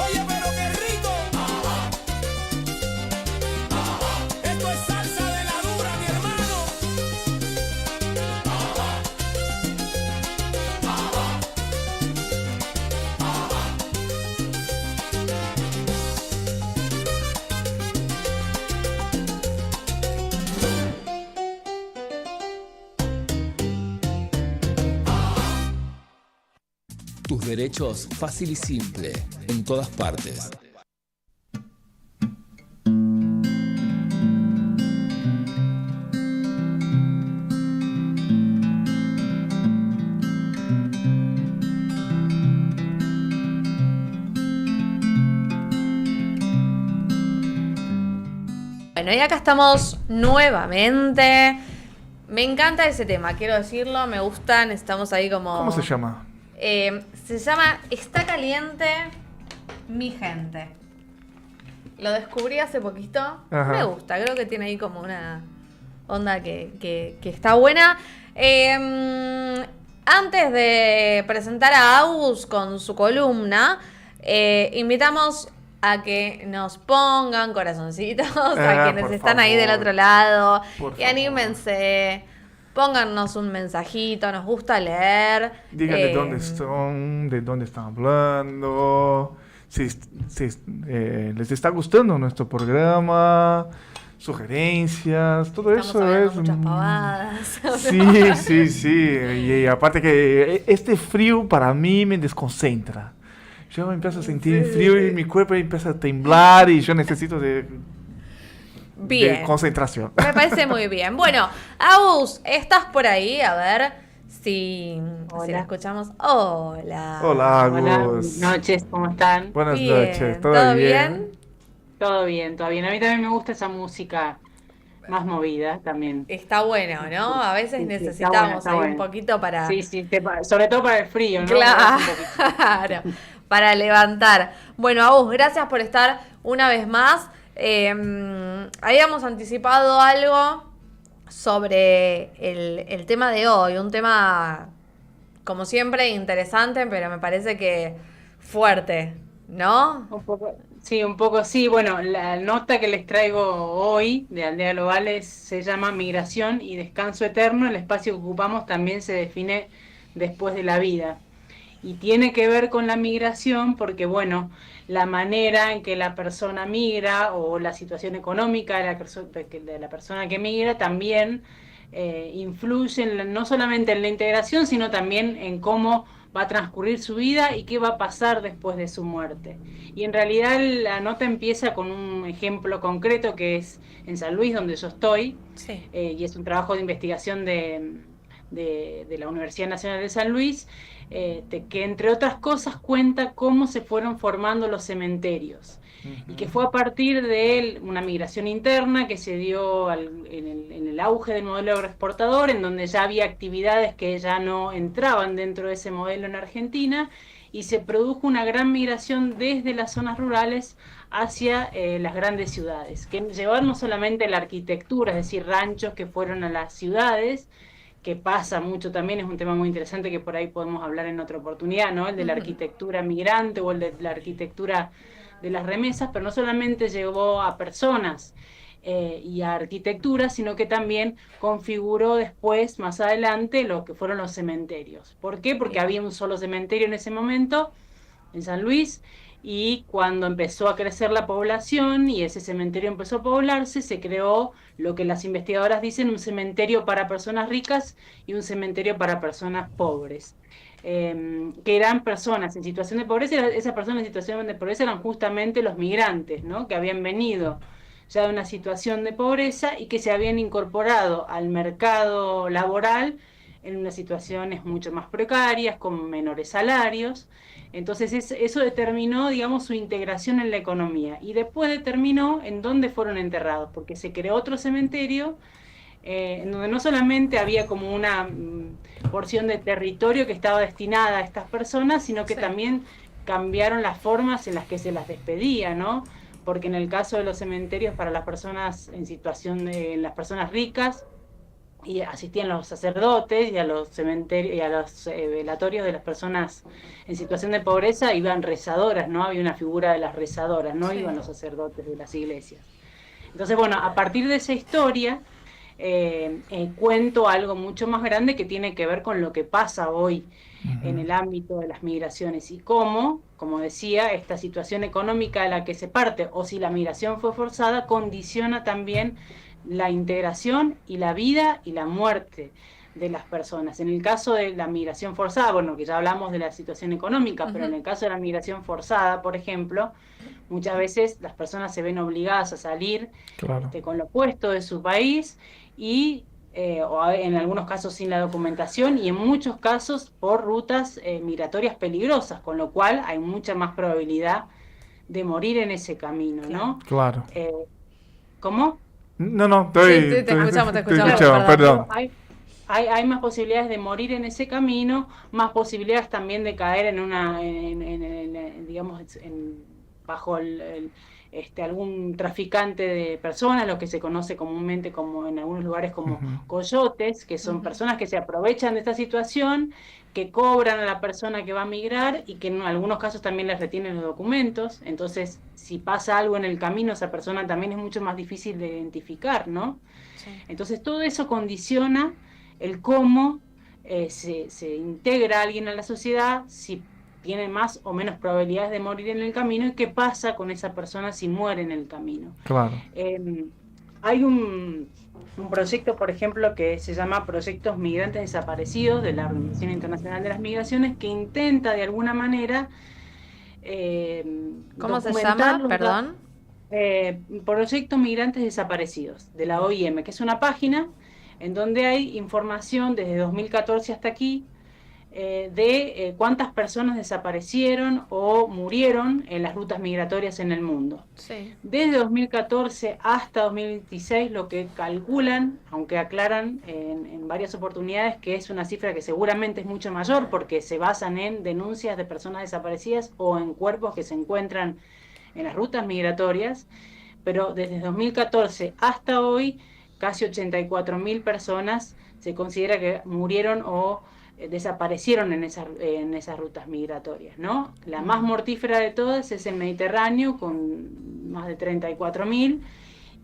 Oye, pero qué rico. Esto es salsa de la dura, mi hermano. Tus derechos fácil y simple, en todas partes. Bueno, y acá estamos nuevamente. Me encanta ese tema, quiero decirlo, me gustan, estamos ahí como... ¿Cómo se llama? Se llama Está caliente mi gente. Lo descubrí hace poquito. Ajá. Me gusta, creo que tiene ahí como una onda que está buena. Antes de presentar a Agus con su columna, invitamos a que nos pongan corazoncitos a quienes por están ahí del favor. otro lado. Por Y anímense. Pónganos un mensajito, nos gusta leer. Díganle dónde son, de dónde están hablando, si les está gustando nuestro programa, sugerencias, todo Estamos eso hablando es... muchas pavadas. Sí. Y aparte que este frío para mí me desconcentra. Yo me empiezo a sentir frío y mi cuerpo empieza a temblar y yo necesito de Bien. concentración. Me parece muy bien. Bueno, Agus, ¿estás por ahí? A ver si la escuchamos. Hola. Hola, Hola, Agus. buenas noches, ¿cómo están? Buenas Bien. noches, ¿Todo bien? Todo bien, todo bien. A mí también me gusta esa música más movida también. Está bueno, ¿no? A veces Sí, necesitamos está ahí bueno. un poquito para... Sí, sobre todo para el frío, ¿no? Un poquito. Claro, para levantar. Bueno, Agus, gracias por estar una vez más. Habíamos anticipado algo sobre el tema de hoy, un tema como siempre interesante, pero me parece que fuerte, ¿no? Sí, un poco sí. Bueno, la nota que les traigo hoy de Aldea Global se llama Migración y Descanso Eterno. El espacio que ocupamos también se define después de la vida. Y tiene que ver con la migración porque, bueno, la manera en que la persona migra o la situación económica de la persona que migra también influye no solamente en la integración, sino también en cómo va a transcurrir su vida y qué va a pasar después de su muerte. Y en realidad la nota empieza con un ejemplo concreto que es en San Luis, donde yo estoy, Sí. y es un trabajo de investigación de la Universidad Nacional de San Luis, que entre otras cosas cuenta cómo se fueron formando los cementerios. Y que fue a partir de una migración interna que se dio en el auge del modelo agroexportador, en donde ya había actividades que ya no entraban dentro de ese modelo en Argentina, y se produjo una gran migración desde las zonas rurales hacia las grandes ciudades, que llevaron no solamente la arquitectura, es decir, ranchos que fueron a las ciudades, que pasa mucho también, es un tema muy interesante que por ahí podemos hablar en otra oportunidad, ¿no? El de la arquitectura migrante o el de la arquitectura de las remesas, pero no solamente llevó a personas y a arquitectura, sino que también configuró después, más adelante, lo que fueron los cementerios. ¿Por qué? Porque había un solo cementerio en ese momento, en San Luis, y cuando empezó a crecer la población y ese cementerio empezó a poblarse, se creó lo que las investigadoras dicen un cementerio para personas ricas y un cementerio para personas pobres. Que eran personas en situación de pobreza, y esas personas en situación de pobreza eran justamente los migrantes, ¿no? Que habían venido ya de una situación de pobreza y que se habían incorporado al mercado laboral en unas situaciones mucho más precarias, con menores salarios. Entonces eso determinó, digamos, su integración en la economía, y después determinó en dónde fueron enterrados, porque se creó otro cementerio en donde no solamente había como una porción de territorio que estaba destinada a estas personas, sino que también cambiaron las formas en las que se las despedía, ¿no? Porque en el caso de los cementerios para las personas en situación de las personas ricas, y asistían los sacerdotes, y a los cementerios y a los velatorios de las personas en situación de pobreza iban rezadoras, ¿no? Había una figura de las rezadoras, no iban los sacerdotes de las iglesias. Entonces, bueno, a partir de esa historia cuento algo mucho más grande que tiene que ver con lo que pasa hoy en el ámbito de las migraciones y cómo, como decía, esta situación económica de la que se parte, o si la migración fue forzada, condiciona también la integración y la vida y la muerte de las personas. En el caso de la migración forzada, bueno, que ya hablamos de la situación económica, pero en el caso de la migración forzada, por ejemplo, muchas veces las personas se ven obligadas a salir con lo opuesto de su país y o en algunos casos sin la documentación, y en muchos casos por rutas migratorias peligrosas, con lo cual hay mucha más probabilidad de morir en ese camino, ¿no? Claro. ¿Cómo? No, te escuchamos, perdón. Hay más posibilidades de morir en ese camino, más posibilidades también de caer bajo algún traficante de personas, lo que se conoce comúnmente como en algunos lugares como coyotes, que son personas que se aprovechan de esta situación, que cobran a la persona que va a migrar y que en algunos casos también les retienen los documentos. Entonces, si pasa algo en el camino, esa persona también es mucho más difícil de identificar, ¿no? Sí. Entonces, todo eso condiciona el cómo se integra alguien a la sociedad, si tiene más o menos probabilidades de morir en el camino, y qué pasa con esa persona si muere en el camino. Claro. Hay un proyecto, por ejemplo, que se llama Proyectos Migrantes Desaparecidos de la Organización Internacional de las Migraciones, que intenta de alguna manera ¿cómo se llama? Perdón. Proyectos Migrantes Desaparecidos de la OIM, que es una página en donde hay información desde 2014 hasta aquí de cuántas personas desaparecieron o murieron en las rutas migratorias en el mundo. Sí. Desde 2014 hasta 2026 lo que calculan, aunque aclaran en varias oportunidades que es una cifra que seguramente es mucho mayor porque se basan en denuncias de personas desaparecidas o en cuerpos que se encuentran en las rutas migratorias, pero desde 2014 hasta hoy casi 84.000 personas se considera que murieron o desaparecieron en esas rutas migratorias, ¿no? La más mortífera de todas es el Mediterráneo, con más de 34.000,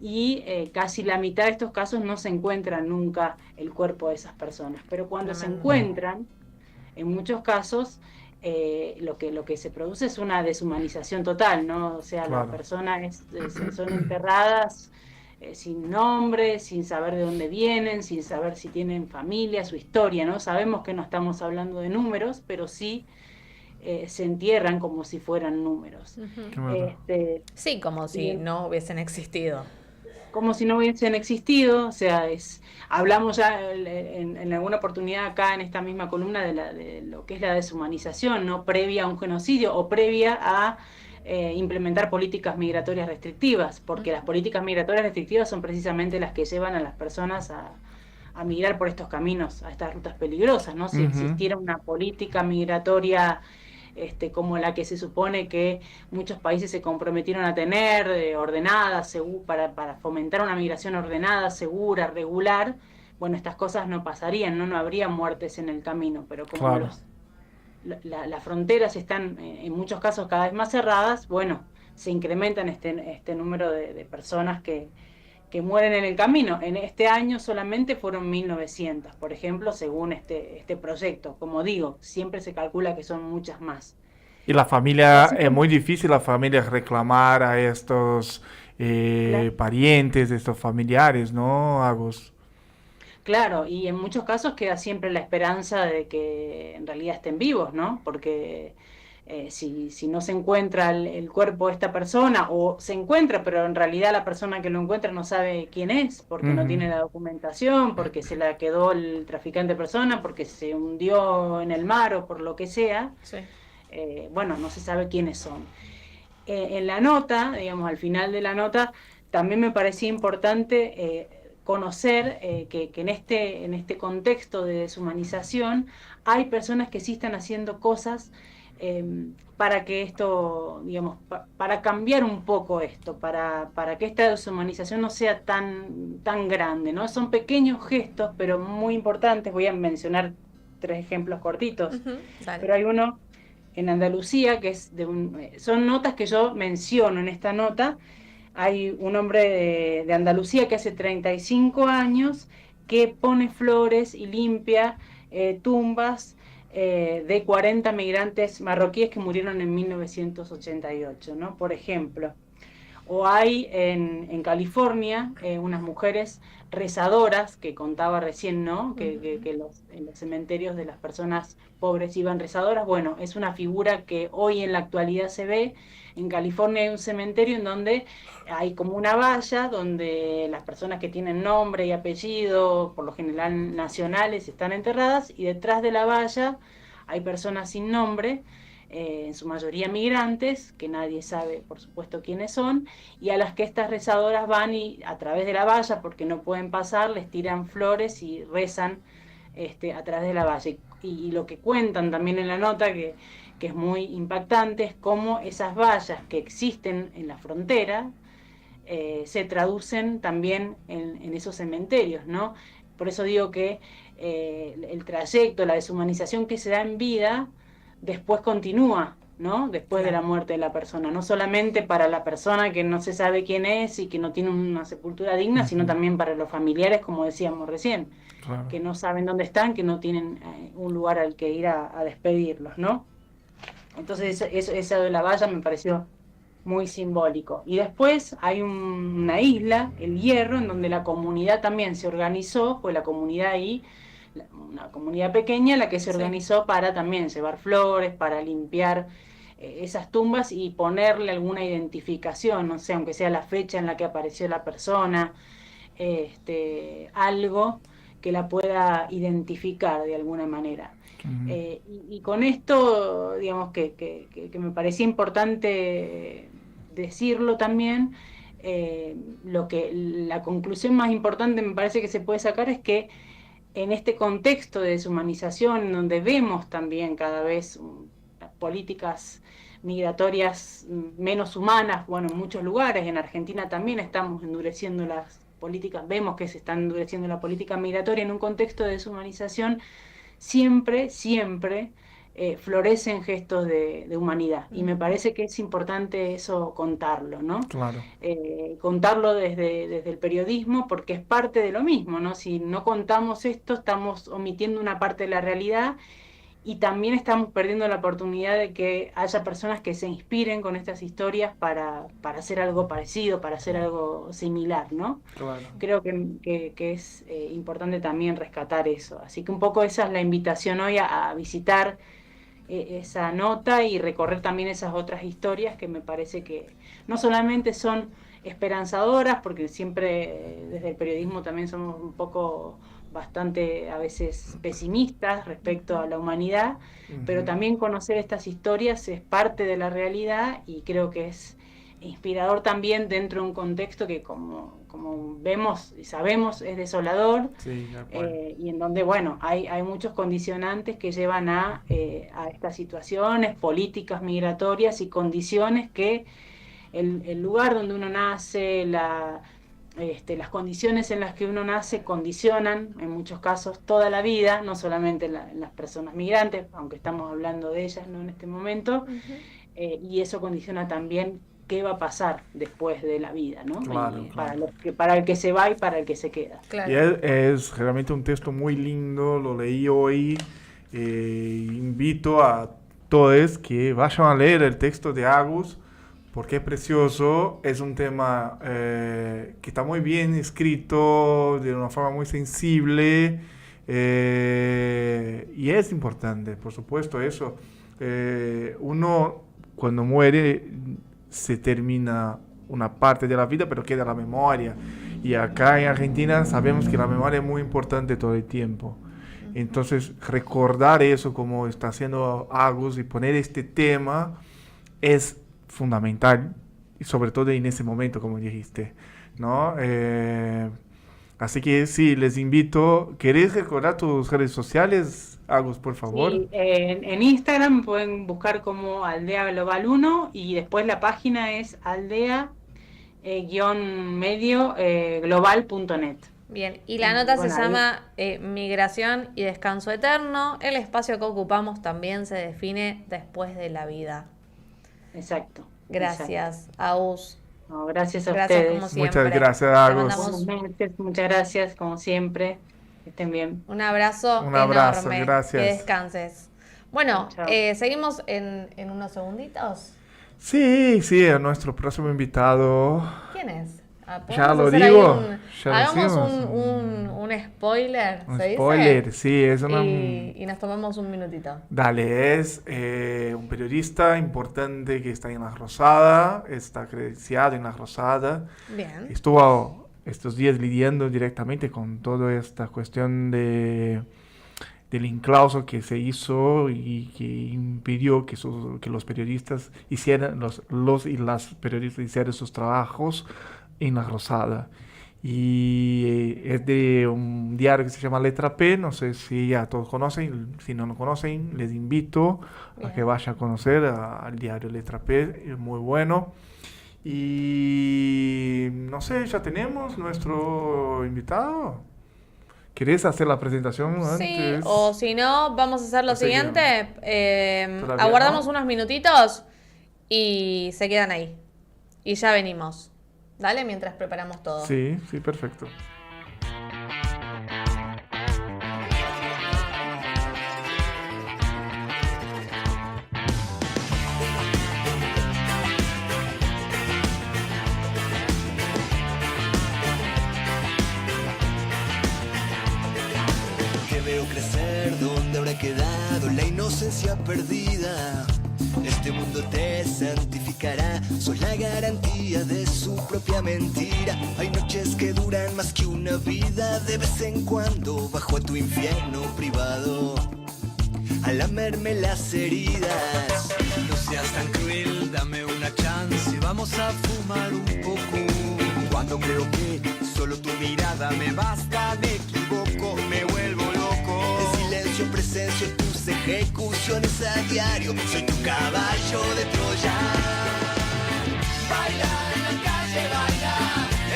y casi la mitad de estos casos no se encuentra nunca el cuerpo de esas personas. Pero cuando se encuentran, en muchos casos, lo que se produce es una deshumanización total, ¿no? O sea, Claro. las personas son enterradas sin nombre, sin saber de dónde vienen, sin saber si tienen familia, su historia, ¿no? Sabemos que no estamos hablando de números, pero sí se entierran como si fueran números. Claro. Sí, como si Bien. no hubiesen existido. Como si no hubiesen existido, o sea, hablamos ya en alguna oportunidad acá en esta misma columna de lo que es la deshumanización, ¿no? Previa a un genocidio o previa a implementar políticas migratorias restrictivas, porque las políticas migratorias restrictivas son precisamente las que llevan a las personas a migrar por estos caminos, a estas rutas peligrosas, ¿no? Si Ujú. existiera una política migratoria como la que se supone que muchos países se comprometieron a tener, ordenada, para fomentar una migración ordenada, segura, regular, bueno, estas cosas no pasarían, no habría muertes en el camino, pero como Claro. las fronteras están en muchos casos cada vez más cerradas, bueno, se incrementan este número de personas que mueren en el camino. En este año solamente fueron 1.900, por ejemplo, según este proyecto. Como digo, siempre se calcula que son muchas más. Y la familia, Así es como- muy difícil la familia reclamar a estos Claro. parientes, estos familiares, ¿no, Agus? Claro, y en muchos casos queda siempre la esperanza de que en realidad estén vivos, ¿no? Porque si no se encuentra el cuerpo de esta persona, o se encuentra, pero en realidad la persona que lo encuentra no sabe quién es, porque no Ujú. tiene la documentación, porque se la quedó el traficante de persona, porque se hundió en el mar o por lo que sea, Sí. bueno, no se sabe quiénes son. En la nota, digamos, al final de la nota, también me parecía importante conocer que en este contexto de deshumanización hay personas que sí están haciendo cosas para que esto, digamos, para cambiar un poco esto, para que esta deshumanización no sea tan grande, ¿no? Son pequeños gestos, pero muy importantes. Voy a mencionar 3 ejemplos cortitos. Ujú, dale. Pero hay uno en Andalucía, que es son notas que yo menciono en esta nota. Hay un hombre de Andalucía que hace 35 años que pone flores y limpia tumbas de 40 migrantes marroquíes que murieron en 1988, ¿no? Por ejemplo. O hay en California unas mujeres rezadoras, que contaba recién, ¿no? Que en los cementerios de las personas pobres iban rezadoras. Bueno, es una figura que hoy en la actualidad se ve. En California hay un cementerio en donde hay como una valla donde las personas que tienen nombre y apellido, por lo general nacionales, están enterradas, y detrás de la valla hay personas sin nombre, en su mayoría migrantes, que nadie sabe, por supuesto, quiénes son, y a las que estas rezadoras van y a través de la valla, porque no pueden pasar, les tiran flores y rezan a través de la valla. Y lo que cuentan también en la nota, que es muy impactante, es cómo esas vallas que existen en la frontera se traducen también en esos cementerios, ¿no? Por eso digo que el trayecto, la deshumanización que se da en vida, después continúa, ¿no? Después de la muerte de la persona, no solamente para la persona que no se sabe quién es y que no tiene una sepultura digna, sino también para los familiares, como decíamos recién, Claro. que no saben dónde están, que no tienen un lugar al que ir a despedirlos, ¿no? Entonces eso de la valla me pareció muy simbólico. Y después hay una isla, El Hierro, en donde la comunidad también se organizó, fue la comunidad ahí, una comunidad pequeña, la que se organizó para también llevar flores, para limpiar esas tumbas y ponerle alguna identificación, no sé, aunque sea la fecha en la que apareció la persona, algo que la pueda identificar de alguna manera. Ujú. Y con esto, digamos que me parecía importante decirlo también, la conclusión más importante me parece que se puede sacar es que en este contexto de deshumanización, donde vemos también cada vez políticas migratorias menos humanas, bueno, en muchos lugares, en Argentina también estamos endureciendo las políticas, vemos que se está endureciendo la política migratoria en un contexto de deshumanización, siempre, siempre florecen gestos de humanidad. Y me parece que es importante eso contarlo, ¿no? Claro. Contarlo desde el periodismo, porque es parte de lo mismo, ¿no? Si no contamos esto, estamos omitiendo una parte de la realidad y también estamos perdiendo la oportunidad de que haya personas que se inspiren con estas historias para hacer algo parecido, para hacer algo similar, ¿no? Claro. Creo que es importante también rescatar eso. Así que un poco esa es la invitación hoy a visitar esa nota y recorrer también esas otras historias que me parece que no solamente son esperanzadoras, porque siempre desde el periodismo también somos un poco bastante a veces pesimistas respecto a la humanidad, pero también conocer estas historias es parte de la realidad y creo que es inspirador también dentro de un contexto que como vemos y sabemos es desolador, Sí, de acuerdo. y en donde, bueno, hay muchos condicionantes que llevan a estas situaciones políticas migratorias y condiciones que el lugar donde uno nace, las condiciones en las que uno nace condicionan en muchos casos toda la vida, no solamente las personas migrantes, aunque estamos hablando de ellas, ¿no?, en este momento, y eso condiciona también qué va a pasar después de la vida, ¿no? Claro, Y claro. para el que se va y para el que se queda. Claro. Y es realmente un texto muy lindo, lo leí hoy. Invito a todos que vayan a leer el texto de Agus, porque es precioso, es un tema que está muy bien escrito, de una forma muy sensible, y es importante, por supuesto, eso. Uno, cuando muere, se termina una parte de la vida, pero queda la memoria. Y acá en Argentina sabemos que la memoria es muy importante todo el tiempo. Entonces, recordar eso como está haciendo Agus y poner este tema es fundamental, y sobre todo en ese momento, como dijiste, ¿no? Así que sí, les invito. ¿Querés recordar tus redes sociales, Agus, por favor? Sí, en Instagram pueden buscar como Aldea Global 1 y después la página es aldea-medio-global.net. Bien, y la nota Bueno, se llama Migración y Descanso Eterno. El espacio que ocupamos también se define después de la vida. Exacto. Gracias, Agus. No, gracias a Gracias ustedes. como siempre. Muchas gracias, Te Agus. mandamos Buenas noches, muchas gracias, como siempre. Que estén bien. un abrazo Un abrazo, enorme. gracias. Que descanses. Bueno, Chao. seguimos en unos segunditos. Sí, sí, a nuestro próximo invitado. ¿Quién es? Ya ¿podemos lo hacer ahí digo, ya hagamos decimos. un spoiler, Un ¿se dice? spoiler, sí, es una... Y nos tomamos un minutito. Dale, es un periodista importante que está en La Rosada, está credenciado en La Rosada. Bien. Estuvo estos días lidiando directamente con toda esta cuestión del enclauso que se hizo y que impidió que los periodistas hicieran, los y las periodistas hicieran sus trabajos en La Rosada. Y es de un diario que se llama Letra P, no sé si ya todos conocen, si no lo conocen, les invito a que vayan a conocer al diario Letra P, es muy bueno. Y no sé, ya tenemos nuestro invitado. ¿Querés hacer la presentación Sí, antes? o si no, vamos a hacer lo O seguimos. siguiente. Todavía Aguardamos no. unos minutitos y se quedan ahí. Y ya venimos. Dale, mientras preparamos todo. Sí, sí, perfecto. Te veo crecer, ¿dónde habrá quedado la inocencia perdida? Este mundo te santificará, sos la garantía de su propia mentira. Hay noches que duran más que una vida, de vez en cuando bajo a tu infierno privado a lamerme las heridas. No seas tan cruel, dame una chance, vamos a fumar un poco. Cuando creo que solo tu mirada me basta, me equivoco, me vuelvo loco. En silencio presencio tus ejecuciones a diario, soy tu caballo de Troya. Baila en la calle, baila,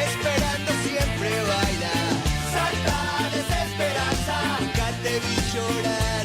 esperando siempre baila. Salta desesperanza, nunca te vi llorar.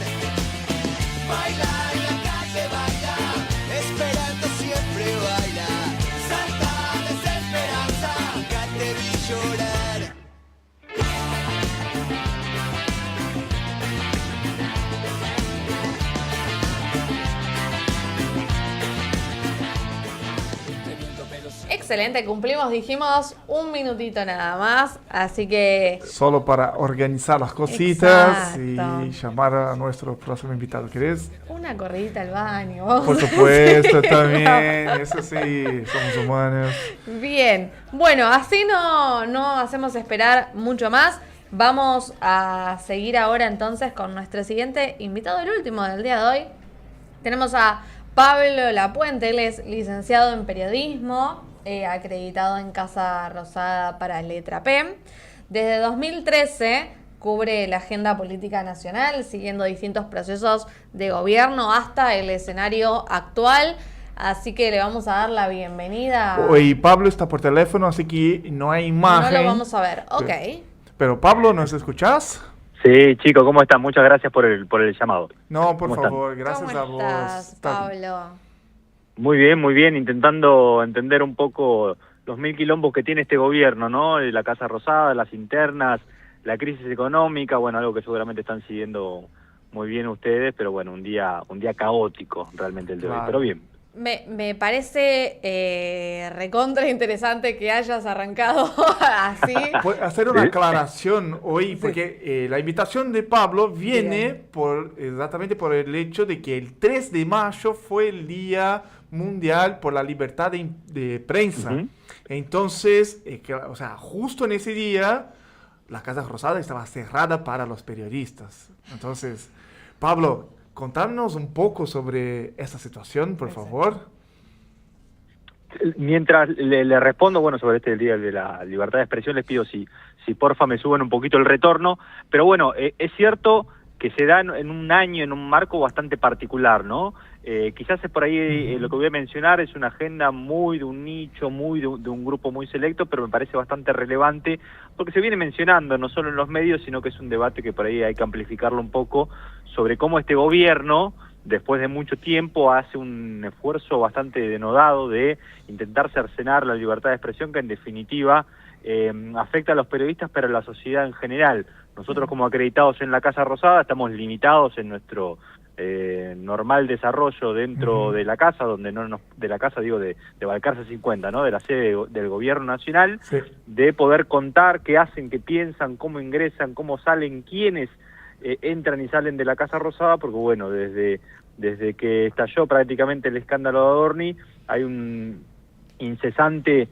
Excelente, cumplimos, dijimos, un minutito nada más, así que... Solo para organizar las cositas Exacto. y llamar a nuestro próximo invitado. ¿Querés? Una corridita al baño. Vamos Por a supuesto, decir. también. Eso sí, somos humanos. Bien, bueno, así no hacemos esperar mucho más. Vamos a seguir ahora entonces con nuestro siguiente invitado, el último del día de hoy. Tenemos a Pablo Lapuente, él es licenciado en periodismo, acreditado en Casa Rosada para Letra P. Desde 2013 cubre la agenda política nacional, siguiendo distintos procesos de gobierno hasta el escenario actual. Así que le vamos a dar la bienvenida. Hoy Pablo está por teléfono, así que no hay imagen. No lo vamos a ver, ok. Pero Pablo, ¿nos escuchás? Sí, chicos, ¿cómo están? Muchas gracias por el llamado. No, por ¿Cómo favor, gracias ¿Cómo a vos. estás, Pablo? Muy bien, intentando entender un poco los mil quilombos que tiene este gobierno, ¿no? La Casa Rosada, las internas, la crisis económica, bueno, algo que seguramente están siguiendo muy bien ustedes, pero bueno, un día caótico realmente el de hoy, pero bien. Me parece recontra interesante que hayas arrancado así. Puedo hacer una aclaración hoy, porque la invitación de Pablo viene exactamente por el hecho de que el 3 de mayo fue el Día Mundial por la Libertad de Prensa. Entonces, o sea, justo en ese día, la Casa Rosada estaba cerrada para los periodistas. Entonces, Pablo, contarnos un poco sobre esta situación, por favor. Mientras le respondo, bueno, sobre el Día de la Libertad de Expresión, les pido si porfa me suben un poquito el retorno, pero bueno, es cierto que se da en un año, en un marco bastante particular, ¿no? Quizás es por ahí lo que voy a mencionar es una agenda muy de un nicho, muy de un grupo muy selecto, pero me parece bastante relevante porque se viene mencionando no solo en los medios, sino que es un debate que por ahí hay que amplificarlo un poco sobre cómo este gobierno, después de mucho tiempo, hace un esfuerzo bastante denodado de intentar cercenar la libertad de expresión que en definitiva afecta a los periodistas, pero a la sociedad en general. Nosotros como acreditados en la Casa Rosada estamos limitados en nuestro normal desarrollo dentro de la casa, donde de la casa digo de Balcarce 50, ¿no? De la sede del gobierno nacional, de poder contar qué hacen, qué piensan, cómo ingresan, cómo salen, quiénes entran y salen de la Casa Rosada, porque bueno, desde que estalló prácticamente el escándalo de Adorni, hay un incesante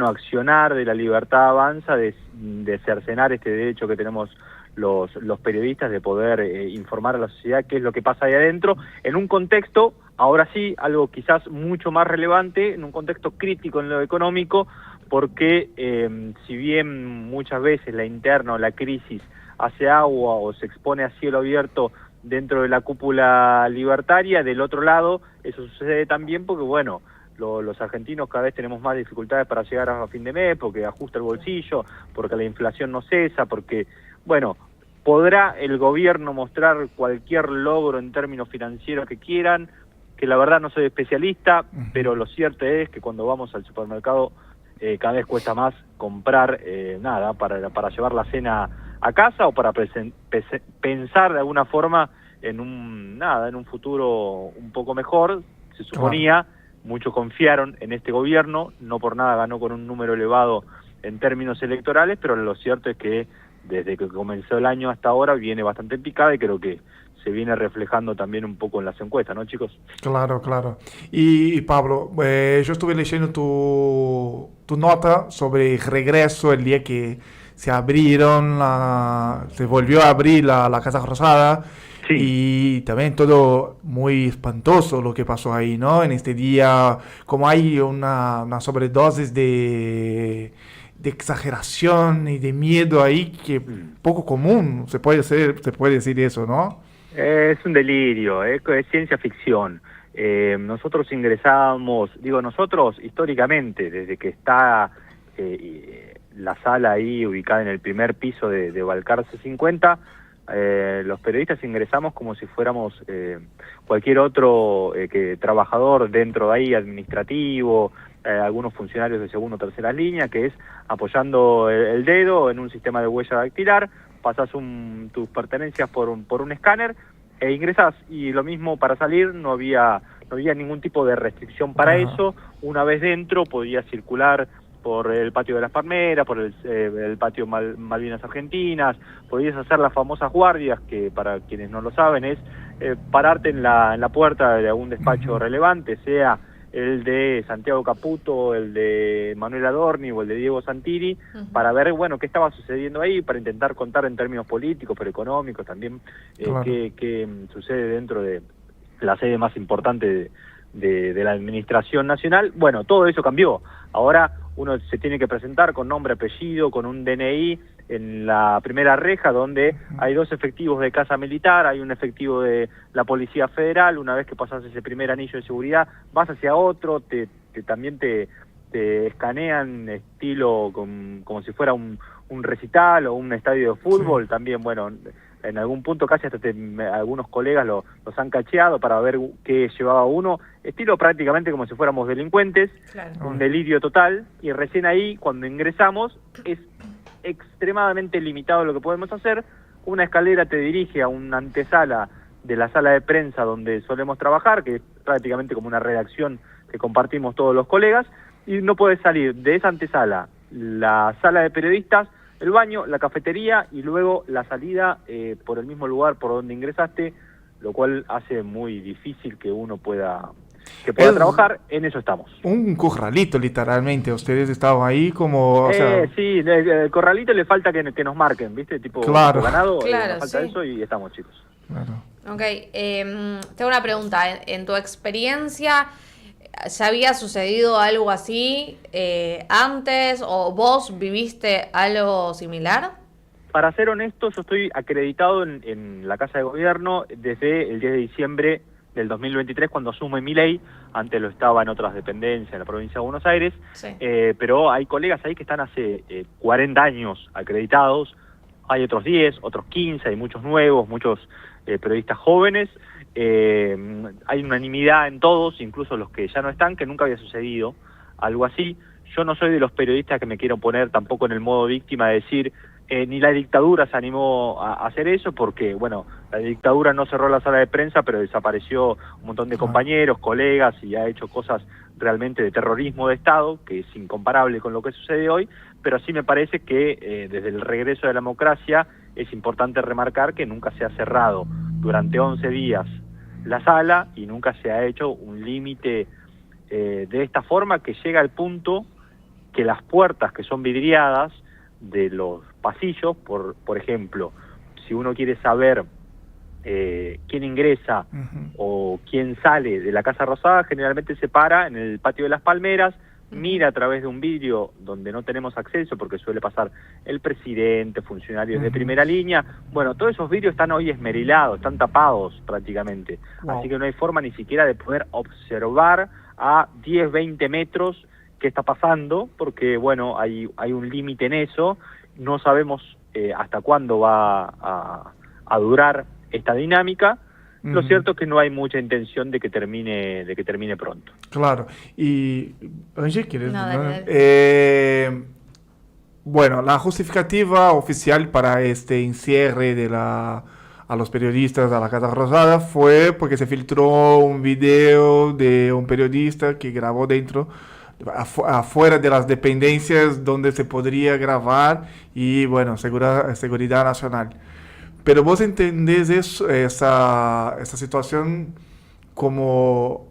accionar de la libertad avanza, de cercenar este derecho que tenemos los periodistas de poder informar a la sociedad qué es lo que pasa ahí adentro, en un contexto, ahora sí, algo quizás mucho más relevante, en un contexto crítico en lo económico, porque si bien muchas veces la interna o la crisis hace agua o se expone a cielo abierto dentro de la cúpula libertaria, del otro lado eso sucede también porque bueno, los argentinos cada vez tenemos más dificultades para llegar a fin de mes, porque ajusta el bolsillo, porque la inflación no cesa, porque, bueno, podrá el gobierno mostrar cualquier logro en términos financieros que quieran, que la verdad no soy especialista, pero lo cierto es que cuando vamos al supermercado cada vez cuesta más comprar para llevar la cena a casa o para pensar de alguna forma en un futuro un poco mejor. Se suponía, muchos confiaron en este gobierno, no por nada ganó con un número elevado en términos electorales, pero lo cierto es que desde que comenzó el año hasta ahora viene bastante picada y creo que se viene reflejando también un poco en las encuestas, ¿no, chicos? Claro, claro. Y Pablo, yo estuve leyendo tu nota sobre el regreso, el día que se volvió a abrir la Casa Rosada. Sí. Y también todo muy espantoso lo que pasó ahí, ¿no? En este día, como hay una sobredosis de exageración y de miedo ahí que poco común, se puede decir eso, ¿no? Es un delirio, es ciencia ficción. Nosotros ingresamos, nosotros históricamente, desde que está la sala ahí ubicada en el primer piso de Balcarce 50, los periodistas ingresamos como si fuéramos cualquier otro trabajador dentro de ahí, administrativo, algunos funcionarios de segunda o tercera línea, que es apoyando el dedo en un sistema de huella dactilar, pasas tus pertenencias por un escáner e ingresás, y lo mismo para salir, no había no había ningún tipo de restricción para Ajá. eso. Una vez dentro podía circular por el patio de las Palmeras, por el patio Malvinas Argentinas, podías hacer las famosas guardias, que para quienes no lo saben es pararte en la puerta de algún despacho relevante, sea el de Santiago Caputo, el de Manuel Adorni o el de Diego Santini, para ver, bueno, qué estaba sucediendo ahí, para intentar contar en términos políticos, pero económicos también, Claro. qué sucede dentro de la sede más importante de la Administración Nacional. Bueno, todo eso cambió. Ahora uno se tiene que presentar con nombre, apellido, con un DNI en la primera reja, donde hay 2 efectivos de Casa Militar, hay un efectivo de la Policía Federal. Una vez que pasas ese primer anillo de seguridad, vas hacia otro, también te escanean estilo como si fuera un recital o un estadio de fútbol. Sí. También, bueno, en algún punto casi hasta algunos colegas los han cacheado para ver qué llevaba uno, estilo prácticamente como si fuéramos delincuentes, Claro. un delirio total, y recién ahí, cuando ingresamos, es extremadamente limitado lo que podemos hacer. Una escalera te dirige a una antesala de la sala de prensa donde solemos trabajar, que es prácticamente como una redacción que compartimos todos los colegas, y no puedes salir de esa antesala, la sala de periodistas, el baño, la cafetería y luego la salida por el mismo lugar por donde ingresaste, lo cual hace muy difícil que uno pueda trabajar. En eso estamos. Un corralito, literalmente. Ustedes estaban ahí como... O sea, Sí, el corralito le falta que nos marquen, ¿viste? Tipo, Claro. tipo ganado, Claro, nos falta sí. eso y estamos, chicos. claro. Ok, tengo una pregunta. En tu experiencia, ¿ya había sucedido algo así antes o vos viviste algo similar? Para ser honesto, yo estoy acreditado en la Casa de Gobierno desde el 10 de diciembre del 2023, cuando asume mi ley. Antes lo estaba en otras dependencias en la provincia de Buenos Aires, Sí. pero hay colegas ahí que están hace 40 años acreditados, hay otros 10, otros 15, hay muchos nuevos, muchos periodistas jóvenes. Hay unanimidad en todos, incluso los que ya no están, que nunca había sucedido algo así. Yo no soy de los periodistas que me quiero poner tampoco en el modo víctima de decir ni la dictadura se animó a hacer eso, porque, bueno, la dictadura no cerró la sala de prensa, pero desapareció un montón de compañeros, colegas, y ha hecho cosas realmente de terrorismo de Estado, que es incomparable con lo que sucede hoy, pero sí me parece que desde el regreso de la democracia es importante remarcar que nunca se ha cerrado durante 11 días la sala y nunca se ha hecho un límite de esta forma, que llega al punto que las puertas que son vidriadas de los pasillos, por ejemplo, si uno quiere saber quién ingresa o quién sale de la Casa Rosada, generalmente se para en el patio de las Palmeras, mira a través de un vidrio donde no tenemos acceso, porque suele pasar el presidente, funcionarios de primera línea. Bueno, todos esos vidrios están hoy esmerilados, están tapados prácticamente, Wow. así que no hay forma ni siquiera de poder observar a 10, 20 metros qué está pasando, porque, bueno, hay un límite en eso. No sabemos hasta cuándo va a durar esta dinámica. Lo cierto es que no hay mucha intención de que termine pronto. Claro. Y, Angie, ¿quieres? No, dale. Bueno, la justificativa oficial para este encierre a los periodistas a la Casa Rosada fue porque se filtró un video de un periodista que grabó afuera de las dependencias donde se podría grabar y, bueno, seguridad nacional. Pero vos entendés esa situación como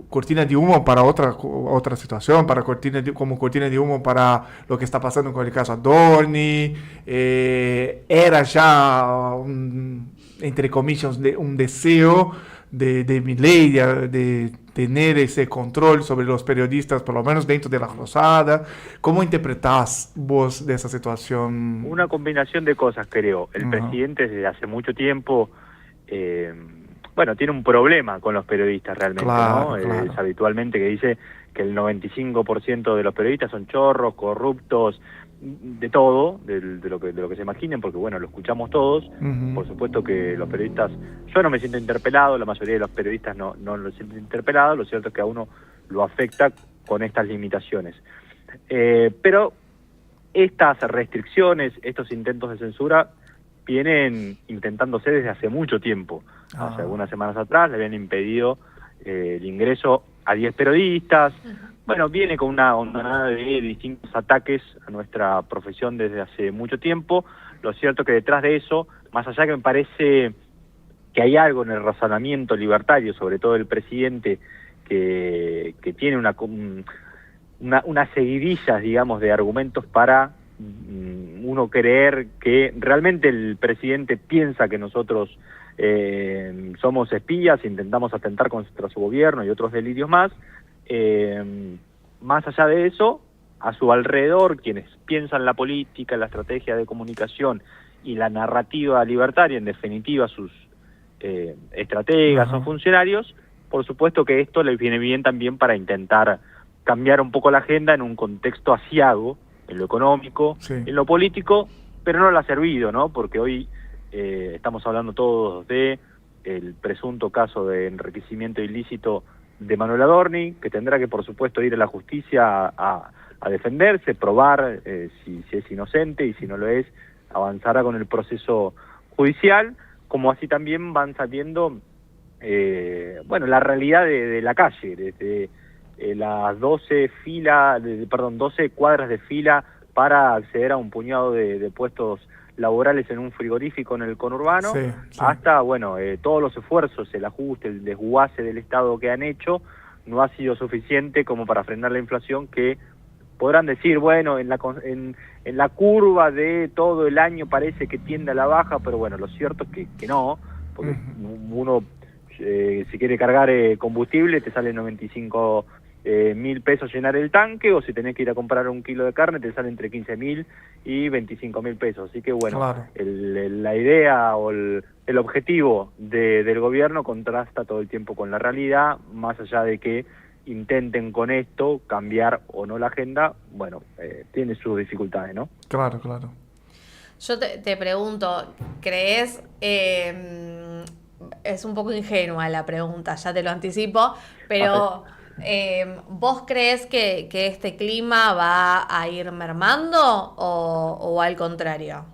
cortina de humo para otra situación, como cortina de humo para lo que está pasando con el caso Adorni. Era ya, entre comillas, un deseo de Milei de tener ese control sobre los periodistas, por lo menos dentro de la Rosada. ¿Cómo interpretás vos de esa situación? Una combinación de cosas, creo. El presidente desde hace mucho tiempo, tiene un problema con los periodistas realmente, Claro, ¿no? claro. Es habitualmente que dice que el 95% de los periodistas son chorros, corruptos, de todo, de lo que se imaginen, porque, bueno, lo escuchamos todos. Por supuesto que los periodistas, yo no me siento interpelado, la mayoría de los periodistas no lo sienten interpelado. Lo cierto es que a uno lo afecta con estas limitaciones. Pero estas restricciones, estos intentos de censura, vienen intentándose desde hace mucho tiempo. Hace algunas semanas atrás le habían impedido el ingreso a 10 periodistas. Bueno, viene con una ondada de distintos ataques a nuestra profesión desde hace mucho tiempo. Lo cierto que detrás de eso, más allá que me parece que hay algo en el razonamiento libertario, sobre todo el presidente, que tiene unas seguidillas, digamos, de argumentos para uno creer que realmente el presidente piensa que nosotros somos espías, intentamos atentar contra su gobierno y otros delirios más. Más allá de eso, a su alrededor, quienes piensan la política, la estrategia de comunicación y la narrativa libertaria, en definitiva sus estrategas o funcionarios, por supuesto que esto les viene bien también para intentar cambiar un poco la agenda en un contexto asiago, en lo económico, en lo político, pero no le ha servido, ¿no? Porque hoy estamos hablando todos de el presunto caso de enriquecimiento ilícito de Manuel Adorni, que tendrá que, por supuesto, ir a la justicia a defenderse, probar si es inocente, y si no lo es, avanzará con el proceso judicial, como así también van saliendo la realidad de la calle, desde las 12 cuadras de fila para acceder a un puñado de puestos laborales en un frigorífico en el conurbano, hasta, todos los esfuerzos, el ajuste, el desguace del Estado que han hecho, no ha sido suficiente como para frenar la inflación, que podrán decir, en la curva de todo el año parece que tiende a la baja, pero lo cierto es que no, porque uno, si quiere cargar combustible, te sale 95 mil pesos llenar el tanque, o si tenés que ir a comprar un kilo de carne, te sale entre 15.000 y 25.000 pesos. Así que la idea o el objetivo del gobierno contrasta todo el tiempo con la realidad, más allá de que intenten con esto cambiar o no la agenda, tiene sus dificultades, ¿no? Claro. Yo te pregunto, ¿crees... es un poco ingenua la pregunta, ya te lo anticipo, pero... ¿vos crees que este clima va a ir mermando o al contrario?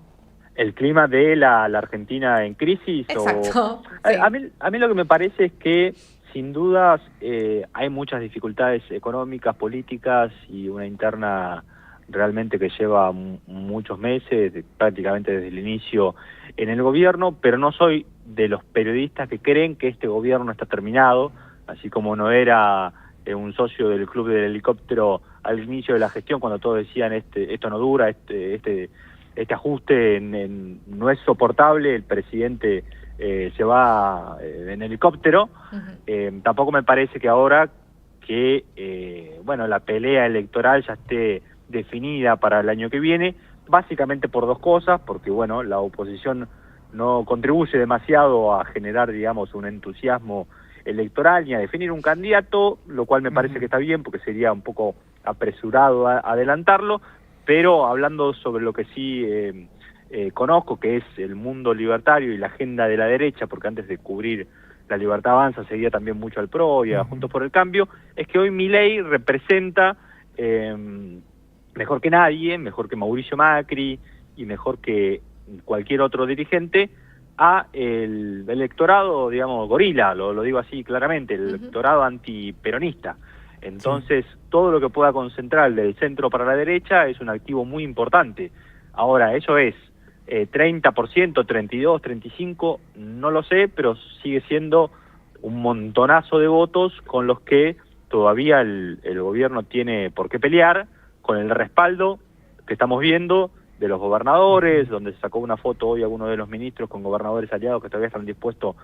¿El clima de la Argentina en crisis? Exacto. Sí. A mí lo que me parece es que, sin dudas, hay muchas dificultades económicas, políticas y una interna realmente que lleva muchos meses, prácticamente desde el inicio en el gobierno, pero no soy de los periodistas que creen que este gobierno está terminado, así como no era un socio del club del helicóptero al inicio de la gestión, cuando todos decían esto no dura, este ajuste no es soportable, el presidente se va en helicóptero. Tampoco me parece que ahora que la pelea electoral ya esté definida para el año que viene, básicamente por dos cosas, porque la oposición no contribuye demasiado a generar, digamos, un entusiasmo electoral ni a definir un candidato, lo cual me parece que está bien, porque sería un poco apresurado adelantarlo, pero hablando sobre lo que sí conozco, que es el mundo libertario y la agenda de la derecha, porque antes de cubrir La Libertad Avanza seguía también mucho al PRO y a Juntos por el Cambio, es que hoy Milei representa mejor que nadie, mejor que Mauricio Macri y mejor que cualquier otro dirigente, a el electorado, digamos, gorila, lo digo así claramente, el electorado antiperonista. Entonces, todo lo que pueda concentrar del centro para la derecha es un activo muy importante. Ahora, eso es 30%, 32, 35, no lo sé, pero sigue siendo un montonazo de votos con los que todavía el gobierno tiene por qué pelear, con el respaldo que estamos viendo de los gobernadores, donde se sacó una foto hoy alguno de los ministros con gobernadores aliados que todavía están dispuestos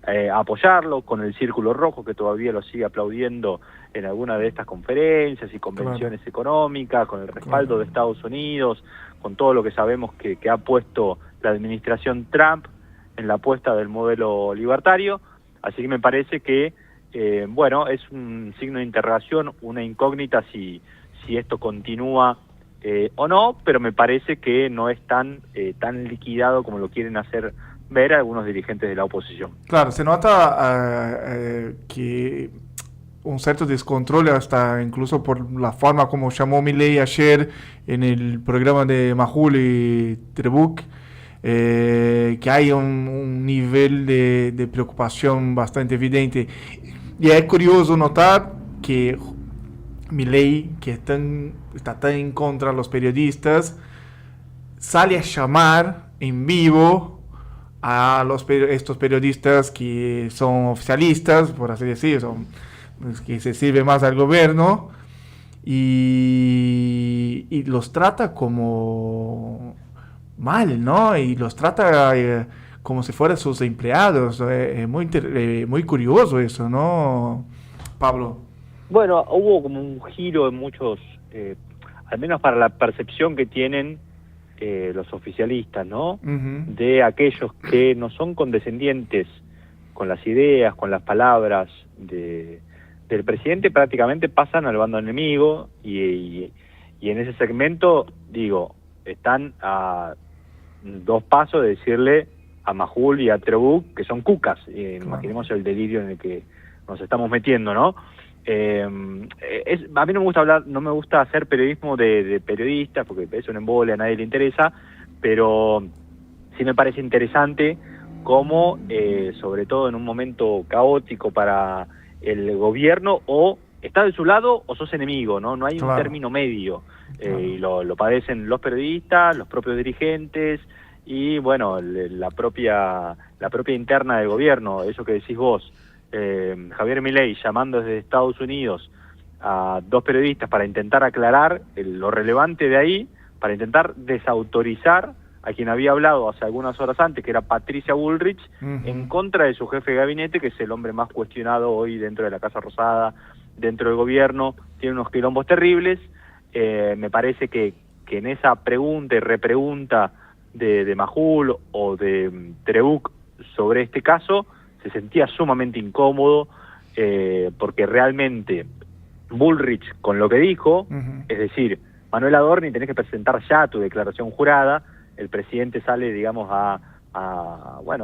a apoyarlo, con el Círculo Rojo que todavía lo sigue aplaudiendo en alguna de estas conferencias y convenciones económicas, con el respaldo de Estados Unidos, con todo lo que sabemos que ha puesto la administración Trump en la apuesta del modelo libertario. Así que me parece que, es un signo de interrogación, una incógnita si esto continúa o no, pero me parece que no es tan liquidado como lo quieren hacer ver algunos dirigentes de la oposición. Claro, se nota que un cierto descontrol, hasta incluso por la forma como llamó Milei ayer en el programa de Majul y Trebuch, que hay un nivel de preocupación bastante evidente. Y es curioso notar que Milei, que está tan en contra de los periodistas, sale a llamar en vivo a estos periodistas que son oficialistas, por así decir, son que se sirve más al gobierno, y los trata como mal, ¿no? Y los trata como si fueran sus empleados. Es muy curioso eso, ¿no, Pablo? Bueno, hubo como un giro en muchos, al menos para la percepción que tienen los oficialistas, ¿no? Uh-huh. De aquellos que no son condescendientes con las ideas, con las palabras del presidente, prácticamente pasan al bando enemigo y en ese segmento, digo, están a 2 pasos de decirle a Majul y a Trabuk que son cucas. Claro. Imaginemos el delirio en el que nos estamos metiendo, ¿no? A mí no me gusta hablar, no me gusta hacer periodismo de periodistas, porque es un embole, a nadie le interesa, pero sí me parece interesante cómo, sobre todo en un momento caótico para el gobierno, o estás de su lado o sos enemigo, ¿no? No hay un término medio, y lo padecen los periodistas, los propios dirigentes, y bueno, la propia interna del gobierno, eso que decís vos. Javier Milei llamando desde Estados Unidos a 2 periodistas para intentar aclarar lo relevante de ahí, para intentar desautorizar a quien había hablado hace algunas horas antes, que era Patricia Bullrich, en contra de su jefe de gabinete, que es el hombre más cuestionado hoy dentro de la Casa Rosada, dentro del gobierno. Tiene unos quilombos terribles. Me parece que en esa pregunta y repregunta de Majul o de Trabuk sobre este caso, se sentía sumamente incómodo, porque realmente Bullrich, con lo que dijo, es decir, Manuel Adorni, tenés que presentar ya tu declaración jurada, el presidente sale, digamos, a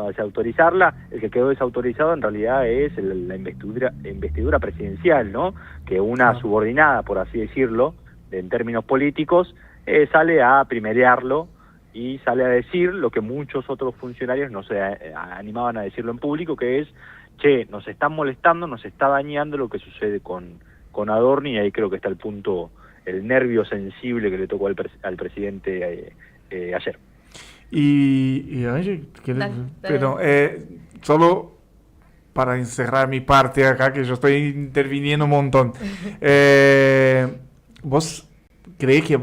desautorizarla, el que quedó desautorizado en realidad es la investidura presidencial, ¿no? Que una subordinada, por así decirlo, en términos políticos, sale a primerearlo, y sale a decir lo que muchos otros funcionarios no se animaban a decirlo en público, que es, che, nos están molestando, nos está dañando lo que sucede con Adorni, y ahí creo que está el punto, el nervio sensible que le tocó al presidente ayer. Pero solo para encerrar mi parte acá, que yo estoy interviniendo un montón, ¿vos ¿cree que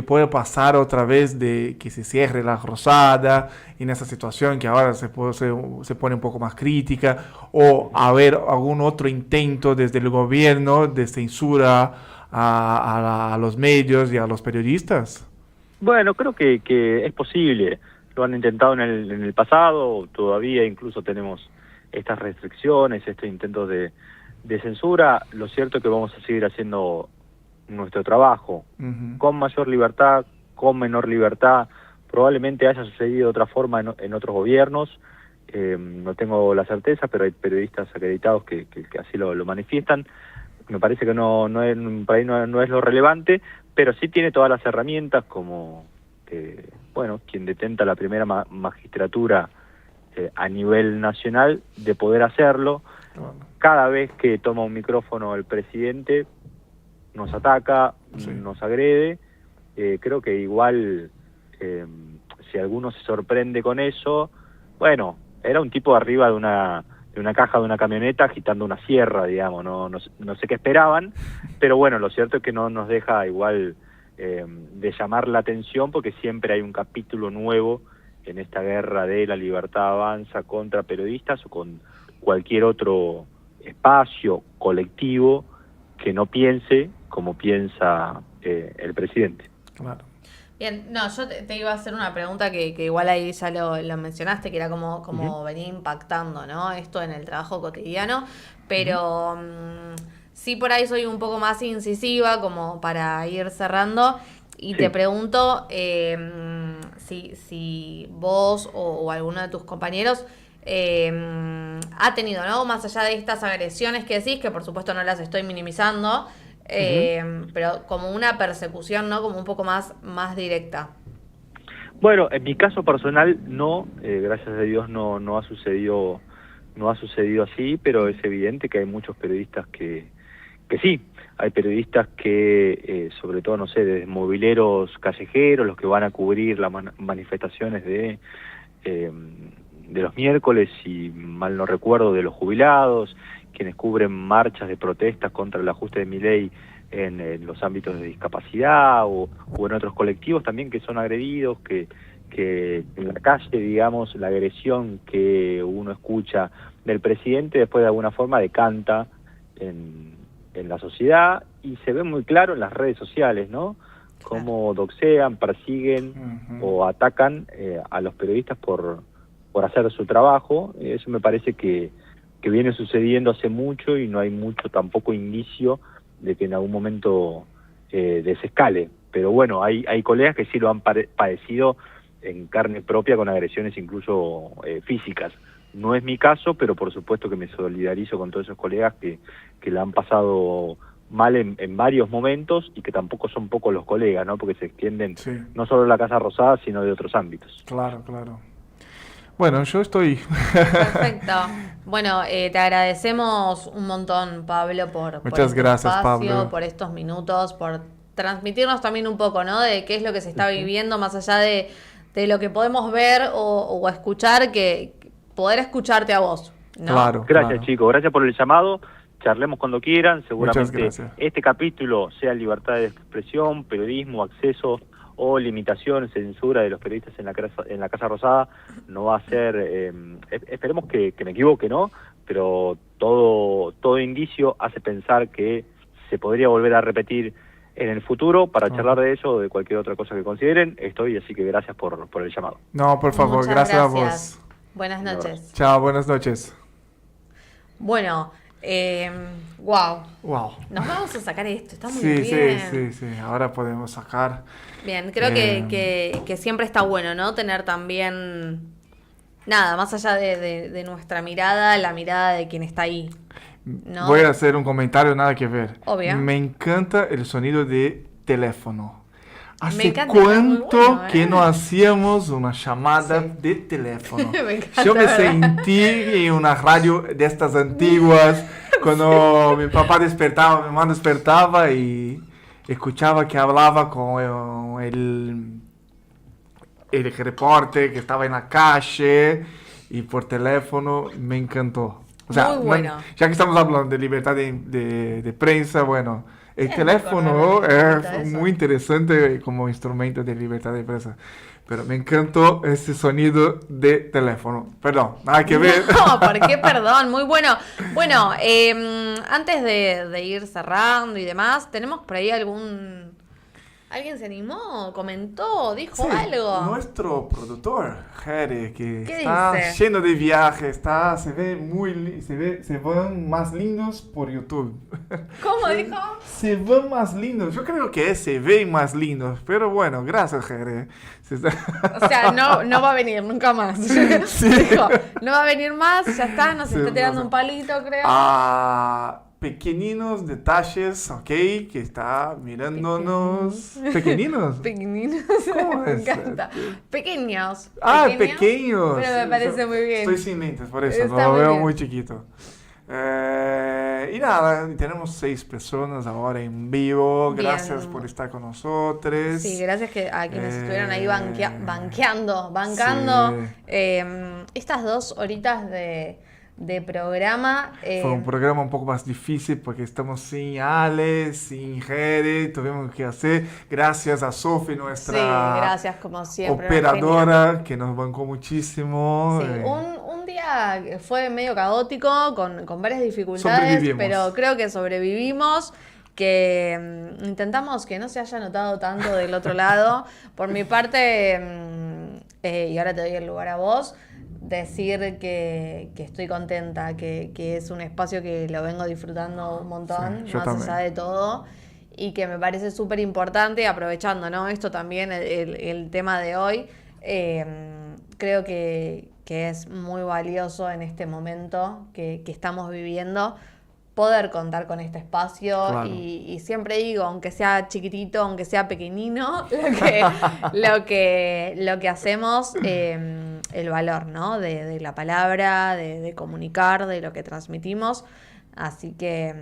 puede pasar otra vez de que se cierre la Rosada en esa situación que ahora se pone un poco más crítica, o haber algún otro intento desde el gobierno de censura a los medios y a los periodistas? Bueno, creo que es posible. Lo han intentado en el pasado, todavía incluso tenemos estas restricciones, estos intentos de censura. Lo cierto es que vamos a seguir haciendo nuestro trabajo, con mayor libertad, con menor libertad. Probablemente haya sucedido de otra forma en otros gobiernos, no tengo la certeza, pero hay periodistas acreditados que así lo manifiestan. Me parece que no es lo relevante, pero sí tiene todas las herramientas, como quien detenta la primera magistratura a nivel nacional, de poder hacerlo. Cada vez que toma un micrófono el presidente, nos ataca, nos agrede. Creo que igual, si alguno se sorprende con eso, bueno, era un tipo arriba de una caja de una camioneta agitando una sierra, digamos, no sé qué esperaban, pero bueno, lo cierto es que no nos deja igual de llamar la atención, porque siempre hay un capítulo nuevo en esta guerra de la libertad avanza contra periodistas o con cualquier otro espacio colectivo que no piense como piensa el presidente. Claro. Bien, no, yo te iba a hacer una pregunta que igual ahí ya lo mencionaste, que era como venía impactando, ¿no? Esto en el trabajo cotidiano, pero sí por ahí soy un poco más incisiva, como para ir cerrando, y te pregunto si vos o alguno de tus compañeros ha tenido, ¿no? Más allá de estas agresiones que decís, que por supuesto no las estoy minimizando, pero como una persecución, ¿no? Como un poco más directa. Bueno, en mi caso personal no, gracias a Dios no ha sucedido no ha sucedido así, pero es evidente que hay muchos periodistas que sí. Hay periodistas que, sobre todo, no sé, desde mobileros callejeros, los que van a cubrir las manifestaciones de los miércoles, si mal no recuerdo, de los jubilados, quienes cubren marchas de protestas contra el ajuste de Milei en los ámbitos de discapacidad o en otros colectivos también que son agredidos, que en la calle, digamos, la agresión que uno escucha del presidente después de alguna forma decanta en la sociedad, y se ve muy claro en las redes sociales, ¿no? Cómo doxean, persiguen o atacan a los periodistas por hacer su trabajo. Eso me parece que viene sucediendo hace mucho y no hay mucho tampoco indicio de que en algún momento desescale. Pero bueno, hay colegas que sí lo han padecido en carne propia con agresiones incluso físicas. No es mi caso, pero por supuesto que me solidarizo con todos esos colegas que la han pasado mal en varios momentos, y que tampoco son pocos los colegas, ¿no? Porque se extienden no solo de la Casa Rosada, sino de otros ámbitos. Claro. Bueno, yo estoy... Perfecto. Bueno, te agradecemos un montón, Pablo, por Muchas este gracias, espacio, Pablo. por estos minutos, por transmitirnos también un poco, ¿no? De qué es lo que se está viviendo, más allá de lo que podemos ver o escuchar, que poder escucharte a vos, ¿no? Claro. Gracias, chicos. Gracias por el llamado. Charlemos cuando quieran. Seguramente gracias. este capítulo, sea libertad de expresión, periodismo, acceso o limitación, censura de los periodistas en la Casa Rosada, no va a ser, esperemos que me equivoque, ¿no? Pero todo indicio hace pensar que se podría volver a repetir en el futuro. Para charlar de eso o de cualquier otra cosa que consideren, así que gracias por el llamado. No, por favor, Muchas gracias a vos. Buenas noches. Chao, buenas noches. Bueno, wow. Nos vamos a sacar esto, está muy bien. Sí, ahora podemos sacar. Bien, creo que siempre está bueno, ¿no? Tener también, nada, más allá de nuestra mirada, la mirada de quien está ahí, ¿no? Voy a hacer un comentario, nada que ver. Obvio. Me encanta el sonido de teléfono. ¿Hace encanta, cuánto muy bueno, que no hacíamos una llamada de teléfono? Me encanta, Yo me ¿verdad? sentí en una radio de estas antiguas, cuando mi papá despertaba, mi mamá despertaba y escuchaba que hablaba con el reporte que estaba en la calle y por teléfono. Me encantó. O sea, Muy bueno. Ya que estamos hablando de libertad de prensa, bueno, el Es teléfono recordar es eso. muy interesante como instrumento de libertad de prensa. Pero me encantó ese sonido de teléfono. Perdón, nada que ver. No, ¿por qué? Perdón, muy bueno. Bueno, antes de ir cerrando y demás, ¿tenemos por ahí ¿Alguien se animó? ¿Comentó? ¿Dijo Sí, algo? nuestro productor, Jere, que ¿Qué está dice? lleno de viajes, se ven más lindos por YouTube. ¿Cómo dijo? Se ven más lindos. Yo creo que se ven más lindos. Pero bueno, gracias, Jere. O sea, no va a venir nunca más. Sí. Dijo, no va a venir más, ya está, nos Sí, está tirando no sé. un palito, creo. Pequeñinos detalles, ok, que está mirándonos. ¿Pequeñinos? Pequeñinos. ¿Cómo Me es? encanta. Pequeños. Pequeños. Pero me parece muy bien. Estoy sin lentes, por eso, Está lo muy veo bien. muy chiquito. Y nada, tenemos 6 personas ahora en vivo. Bien. Gracias por estar con nosotros. Sí, gracias a quienes estuvieron ahí bancando Sí. estas 2 horitas de programa. Fue un programa un poco más difícil porque estamos sin Ale, sin Jere, tuvimos que hacer. Gracias a Sofi, Sí, nuestra gracias como siempre. operadora, que nos bancó muchísimo. Sí, un día que fue medio caótico, con varias dificultades, Sobrevivimos. pero creo que sobrevivimos, que intentamos que no se haya notado tanto del otro lado. Por mi parte, y ahora te doy el lugar a vos, decir que estoy contenta, que es un espacio que lo vengo disfrutando un montón, Sí, yo más también. allá de todo, y que me parece súper importante, aprovechando, ¿no? Esto también, el tema de hoy, creo que es muy valioso en este momento que estamos viviendo, poder contar con este espacio. Claro. Y siempre digo, aunque sea chiquitito, aunque sea pequeñino, lo que hacemos el valor, ¿no? De la palabra, de comunicar, de lo que transmitimos. Así que,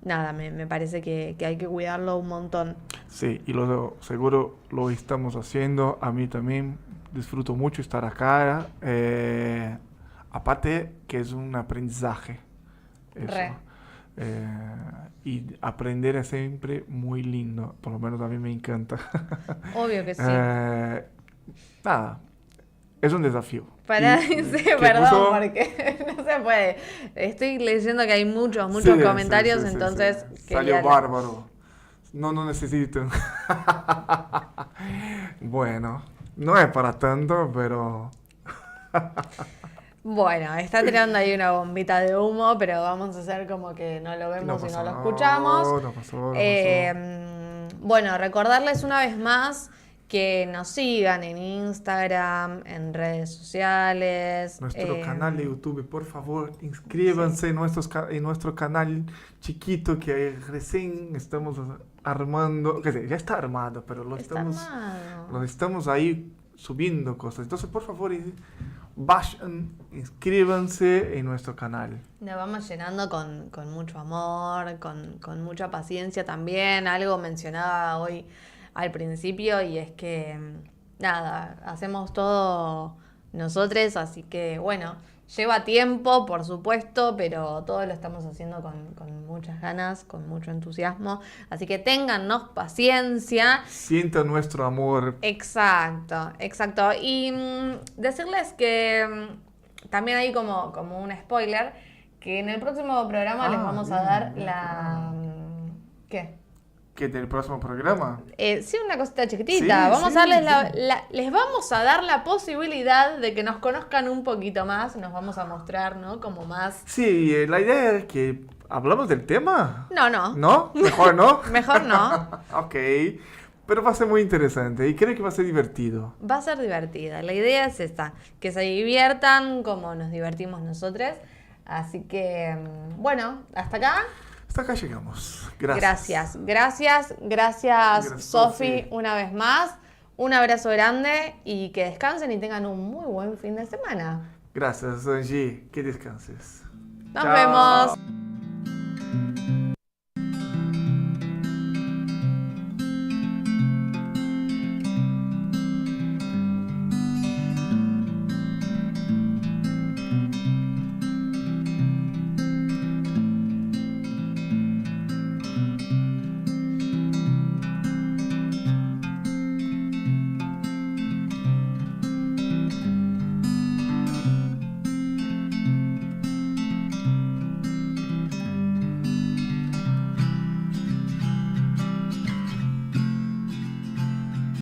nada, me parece que hay que cuidarlo un montón. Sí, y seguro lo estamos haciendo. A mí también disfruto mucho estar acá. Aparte que es un aprendizaje. Eso. Re. Y aprender es siempre muy lindo. Por lo menos a mí me encanta. Obvio que sí. Nada, es un desafío. Sí, perdón, porque no se puede. Estoy leyendo que hay muchos comentarios, entonces... Salió bárbaro. No necesito. Bueno, no es para tanto, pero... Bueno, está tirando ahí una bombita de humo, pero vamos a hacer como que no lo vemos y no lo escuchamos. No pasó. Bueno, recordarles una vez más que nos sigan en Instagram, en redes sociales. Nuestro canal de YouTube, por favor, inscríbanse en nuestro canal chiquito que recién estamos armando, ya está armado, pero lo estamos ahí subiendo cosas. Entonces, por favor, vayan, inscríbanse en nuestro canal. Nos vamos llenando con mucho amor, con mucha paciencia también. Algo mencionaba hoy al principio y es que, nada, hacemos todo nosotros, así que, bueno, lleva tiempo, por supuesto, pero todo lo estamos haciendo con muchas ganas, con mucho entusiasmo. Así que téngannos paciencia. Sientan nuestro amor. Exacto. Y decirles que también hay como un spoiler, que en el próximo programa les vamos a dar la... ¿Qué? ¿Qué del próximo programa? Sí, una cosita chiquitita. Vamos a darles les vamos a dar la posibilidad de que nos conozcan un poquito más. Nos vamos a mostrar, ¿no? Como más... Sí, la idea es que hablamos del tema. No. ¿No? ¿Mejor no? Mejor no. Ok. Pero va a ser muy interesante y creo que va a ser divertido. Va a ser divertida. La idea es esta, que se diviertan como nos divertimos nosotros. Así que, bueno, hasta acá. Hasta acá llegamos. Gracias. Gracias, Sofi, una vez más. Un abrazo grande y que descansen y tengan un muy buen fin de semana. Gracias, Angie. Que descanses. Nos vemos.